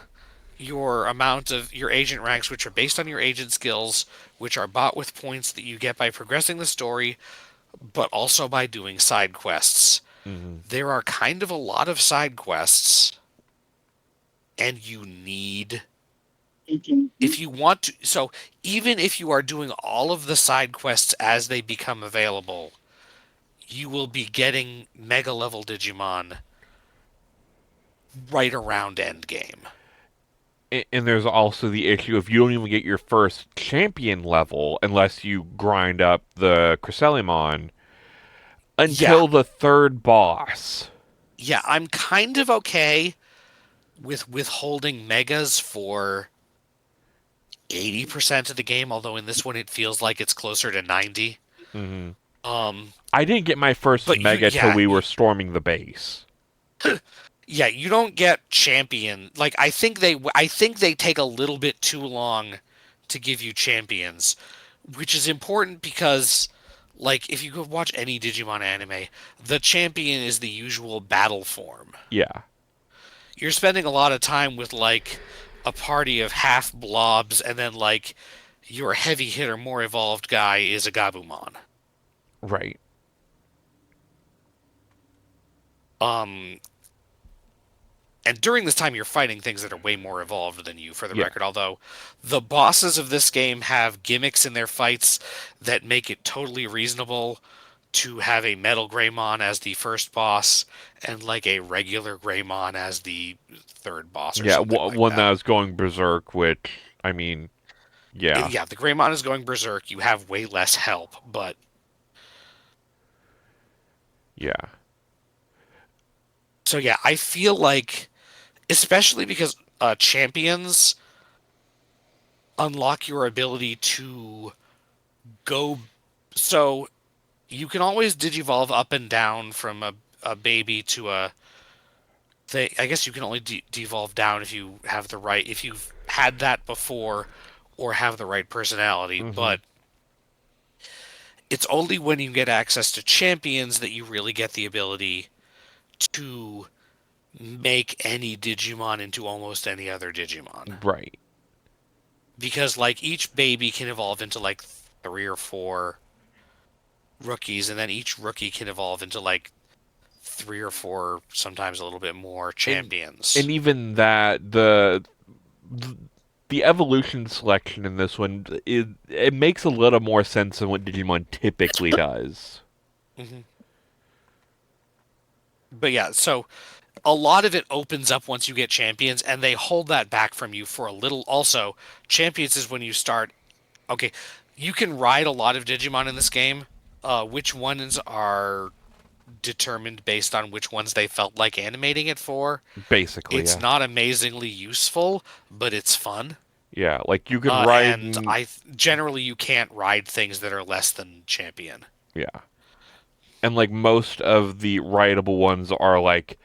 your amount of your agent ranks, which are based on your agent skills, which are bought with points that you get by progressing the story, but also by doing side quests. Hmm. There are kind of a lot of side quests, and you need if you want to. So, even if you are doing all of the side quests as they become available, you will be getting mega level Digimon right around endgame. And there's also the issue of you don't even get your first champion level unless you grind up the Cresselimon Yeah, until the third boss. yeah, I'm kind of okay with withholding megas for 80% of the game, although in this one it feels like it's closer to 90. Hmm. Um, I didn't get my first but Mega till we were storming the base. yeah, you don't get champion. Like I think they take a little bit too long to give you champions, which is important because like if you go watch any Digimon anime, the champion is the usual battle form. Yeah. You're spending a lot of time with like a party of half blobs and then like your heavy hitter more evolved guy is a Gabumon. Right. Um and during this time you're fighting things that are way more evolved than you for the Yeah. record, although the bosses of this game have gimmicks in their fights that make it totally reasonable to have a metal Greymon as the first boss and like a regular Greymon as the third boss or Yeah. something like One that. that was going berserk, which, I mean, yeah. Yeah, the Greymon is going berserk. You have way less help, but Yeah. so yeah, I feel like, especially because champions unlock your ability to go. So you can always digivolve up and down from a baby to a thing. I guess you can only devolve down if you have the right, if you've had that before or have the right personality. Hmm. But it's only when you get access to champions that you really get the ability to make any Digimon into almost any other Digimon. Right. Because like each baby can evolve into like three or four rookies, and then each rookie can evolve into like three or four, sometimes a little bit more And champions. and even that the evolution selection in this one it makes a little more sense than what Digimon typically does. Hmm. But yeah, so a lot of it opens up once you get champions, and they hold that back from you for a little. Also, champions is when you start. Okay, you can ride a lot of Digimon in this game. Which ones are determined based on which ones they felt like animating it for. Basically, It's yeah. not amazingly useful, but it's fun. Yeah, like you can ride And I generally you can't ride things that are less than champion. yeah. And like most of the rideable ones are like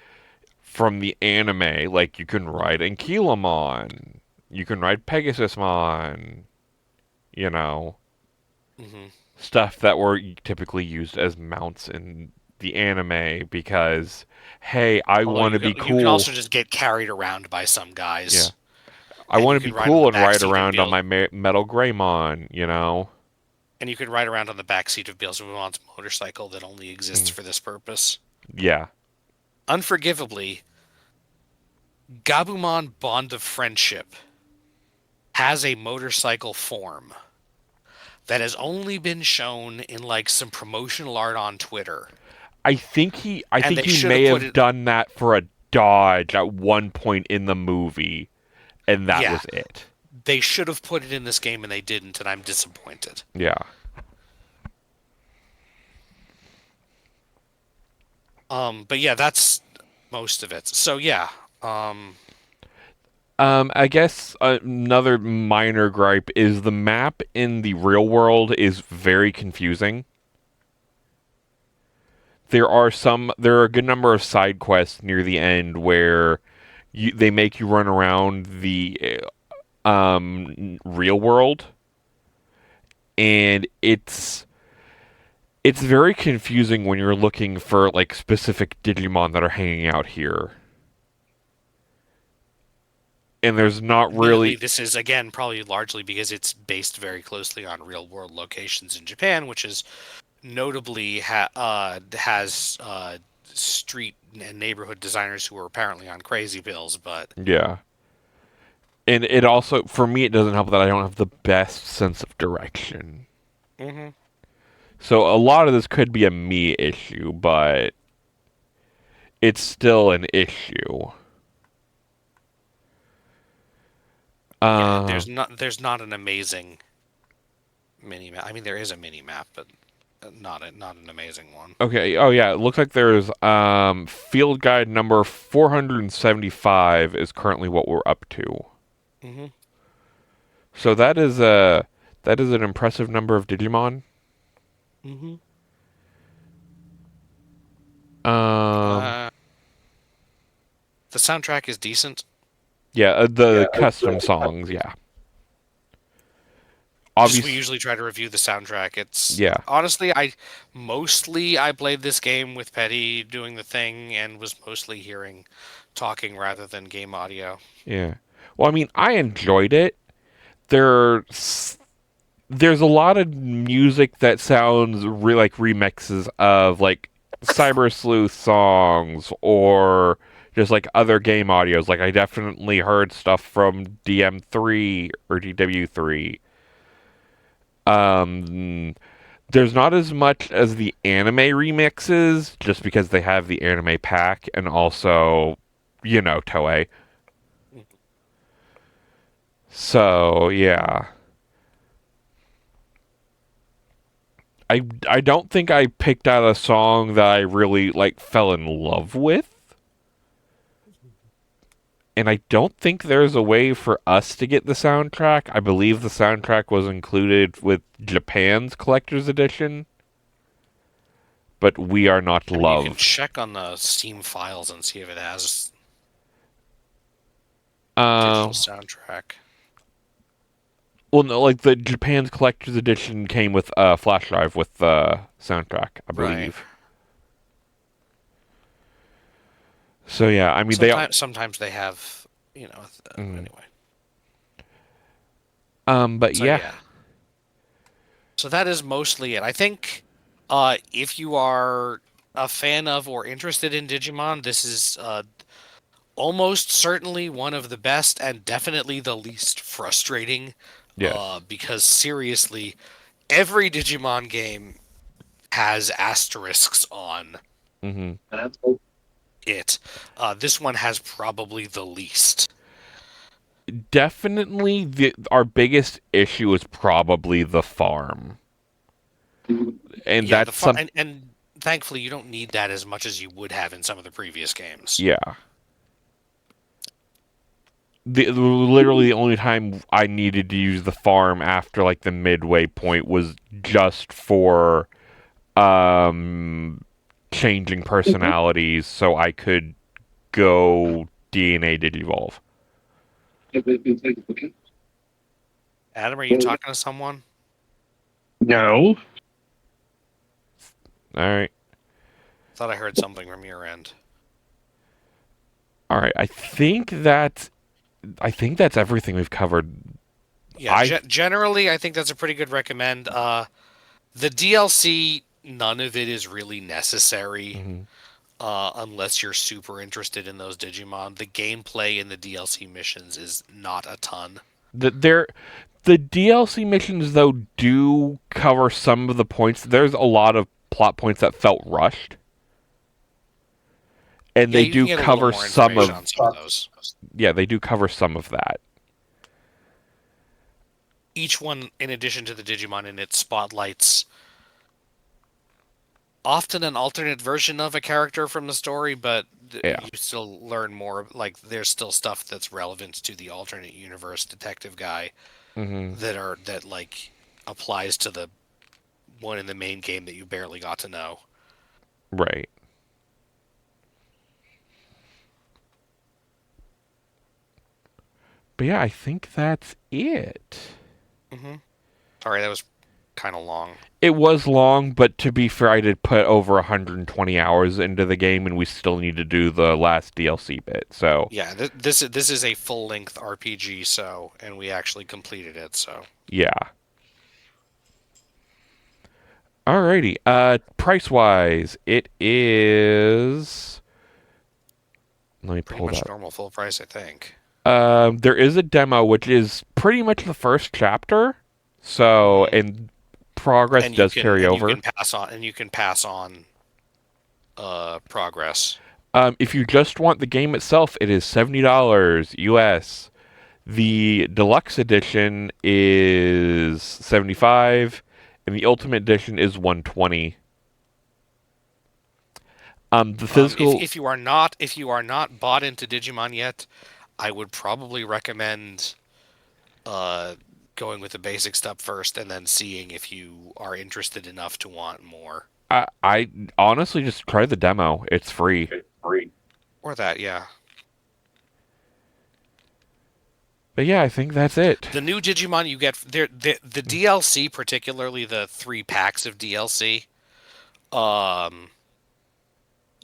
from the anime, like you can ride Ankylamon, you can ride Pegasusmon, you know, Hmm. stuff that were typically used as mounts in the anime because, hey, I Although want to be you can also cool. just get carried around by some Yeah, guys, I and want you to be can ride on the cool and back ride seat of around on Bill, my Metal Greymon, you know. and you can ride around on the back seat of Beelzebumon's motorcycle that only exists Mm, for this purpose. yeah, Unforgivably, Gabumon Bond of Friendship has a motorcycle form that has only been shown in like some promotional art on Twitter. I think he And they should may have put have it. done that for a dodge at one point in the movie, and that Yeah, was it. they should have put it in this game and they didn't, and I'm disappointed. Yeah. But yeah, that's most of it. So yeah, I guess another minor gripe is the map in the real world is very confusing. There are a good number of side quests near the end where they make you run around the real world, and it's very confusing when you're looking for like specific Digimon that are hanging out here. And there's not admittedly, really. this is again probably largely because it's based very closely on real-world locations in Japan, which is notably has street and neighborhood designers who are apparently on crazy pills. But Yeah. And it also, for me, it doesn't help that I don't have the best sense of direction. mm-hmm. So a lot of this could be a me issue, but it's still an issue. Yeah, Uh, there's not an amazing mini map. I mean, there is a mini map, but not an amazing one. okay. Oh yeah. It looks like there's field guide number 475 is currently what we're up to. Mm-hmm. So that is an impressive number of Digimon. Mm-hmm. Um. The soundtrack is decent. Yeah. The custom songs. Yeah. Just we Obviously. usually try to review the soundtrack. It's Yeah. honestly, I played this game with Petty doing the thing and was mostly hearing talking rather than game audio. Yeah. Well, I mean, I enjoyed it. There's there's a lot of music that sounds like remixes of like Cyber Sleuth songs or just like other game audios. Like I definitely heard stuff from DM3 or DW3. Um, there's not as much as the anime remixes, just because they have the anime pack, and also, Toei. So yeah. I don't think I picked out a song that I really like fell in love with. And I don't think there's a way for us to get the soundtrack. I believe the soundtrack was included with Japan's collector's edition. But we are not I mean, you can loved. check on the Steam files and see if it has Uh, digital soundtrack. well, no, like the Japan's collector's edition came with a flash drive with the soundtrack, I Right. believe. So yeah, I mean Sometimes they have, anyway. But So yeah. yeah. So that is mostly it. I think if you are a fan of or interested in Digimon, this is almost certainly one of the best and definitely the least frustrating. Yes. Because seriously, every Digimon game has asterisks on hmm it. This one has probably the least. Definitely our biggest issue is probably the farm. And Yeah, that's some and thankfully you don't need that as much as you would have in some of the previous games. yeah. Literally the only time I needed to use the farm after like the midway point was just for changing personalities so I could go DNA Digivolve. Adam, are you talking to someone? No. Alright. Thought I heard something from your end. Alright, I think that's everything we've covered. Yeah, generally, I think that's a pretty good recommend. The DLC, none of it is really necessary unless you're super interested in those Digimon. The gameplay in the DLC missions is not a ton. The DLC missions, though, do cover some of the points. There's a lot of plot points that felt rushed. And Yeah, they you can do get a little cover more some information on of... some of those. Yeah, they do cover some of that. Each one, in addition to the Digimon in it, spotlights often an alternate version of a character from the story, but Yeah. you still learn more. Like, there's still stuff that's relevant to the alternate universe detective guy Hmm. that like applies to the one in the main game that you barely got to know. Right. But yeah, I think that's it. Mm-hmm. Sorry, that was kind of long. It was long, but to be fair, I did put over 120 hours into the game, and we still need to do the last DLC bit. So Yeah, this is a full length RPG, so and we actually completed it. So yeah. Alrighty. Price wise, it is. Let me pretty pull much that. normal full price, I think. There is a demo, which is pretty much the first chapter. So, and progress does carry over. You can pass on progress. If you just want the game itself, it is $70 US. The deluxe edition is 75, and the ultimate edition is 120. The physical. If you are not bought into Digimon yet, I would probably recommend going with the basic stuff first, and then seeing if you are interested enough to want more. I honestly just try the demo. It's free. Or that, yeah. But yeah, I think that's it. The new Digimon you get the DLC, particularly the 3 packs of DLC,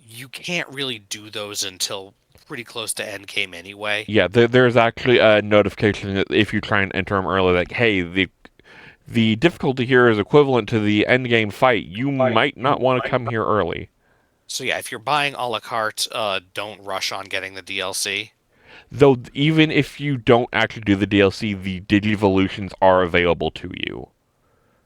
you can't really do those until pretty close to endgame anyway. Yeah, there's actually a notification that if you try and enter them early, like, hey, the difficulty here is equivalent to the end game fight. You might not want to come here early. So yeah, if you're buying a la carte, don't rush on getting the DLC. Though even if you don't actually do the DLC, the Digivolutions are available to you.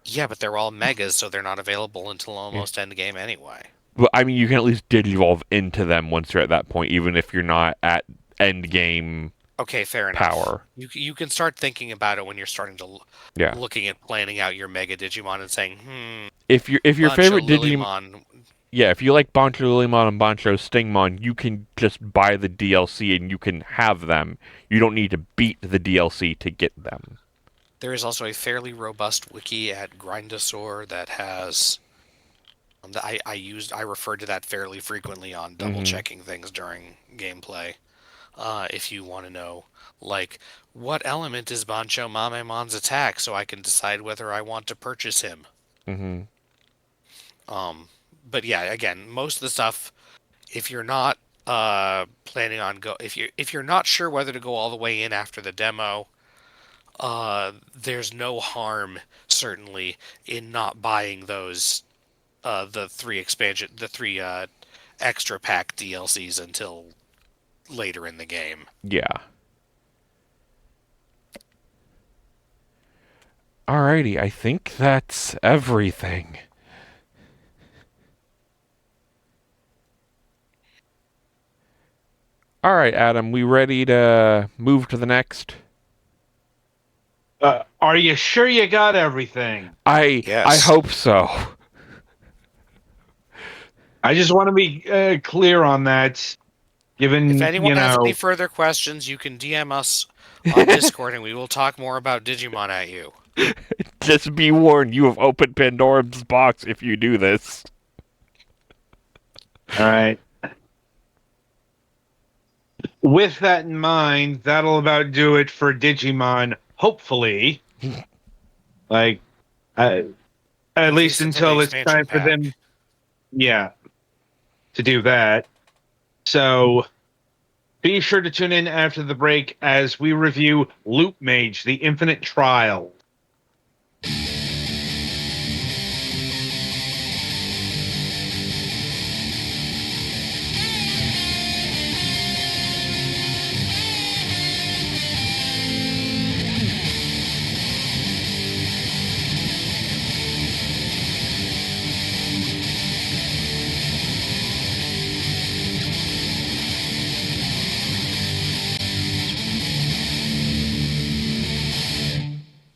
Yeah, but they're all megas, so they're not available until almost endgame anyway. But I mean, you can at least Digivolve into them once you're at that point, even if you're not at end game. Okay, fair enough. Power. You can start thinking about it when you're starting to looking at planning out your Mega Digimon and saying, if your favorite Digimon, yeah, if you like Bancho Lilymon and Bancho Stingmon, you can just buy the DLC and you can have them. You don't need to beat the DLC to get them. There is also a fairly robust wiki at Grindosaur that has. I referred to that fairly frequently on double checking things during gameplay. If you want to know, like, what element is Bancho Mamemon's attack, so I can decide whether I want to purchase him. Mm-hmm. But yeah, again, most of the stuff, if you're not planning on if you're not sure whether to go all the way in after the demo, there's no harm certainly in not buying those the 3 extra pack DLCs until later in the game. Yeah. Alrighty, I think that's everything. Alright, Adam, we ready to move to the next? Are you sure you got everything? Yes. I hope so. I just want to be clear on that. Given, if anyone has any further questions, you can DM us on Discord, and we will talk more about Digimon at you. Just be warned, you have opened Pandora's box if you do this. All right. With that in mind, that'll about do it for Digimon. Hopefully, like at least until it's time for them. Yeah, to do that. So be sure to tune in after the break as we review Loop Mage: The Infinite Trials.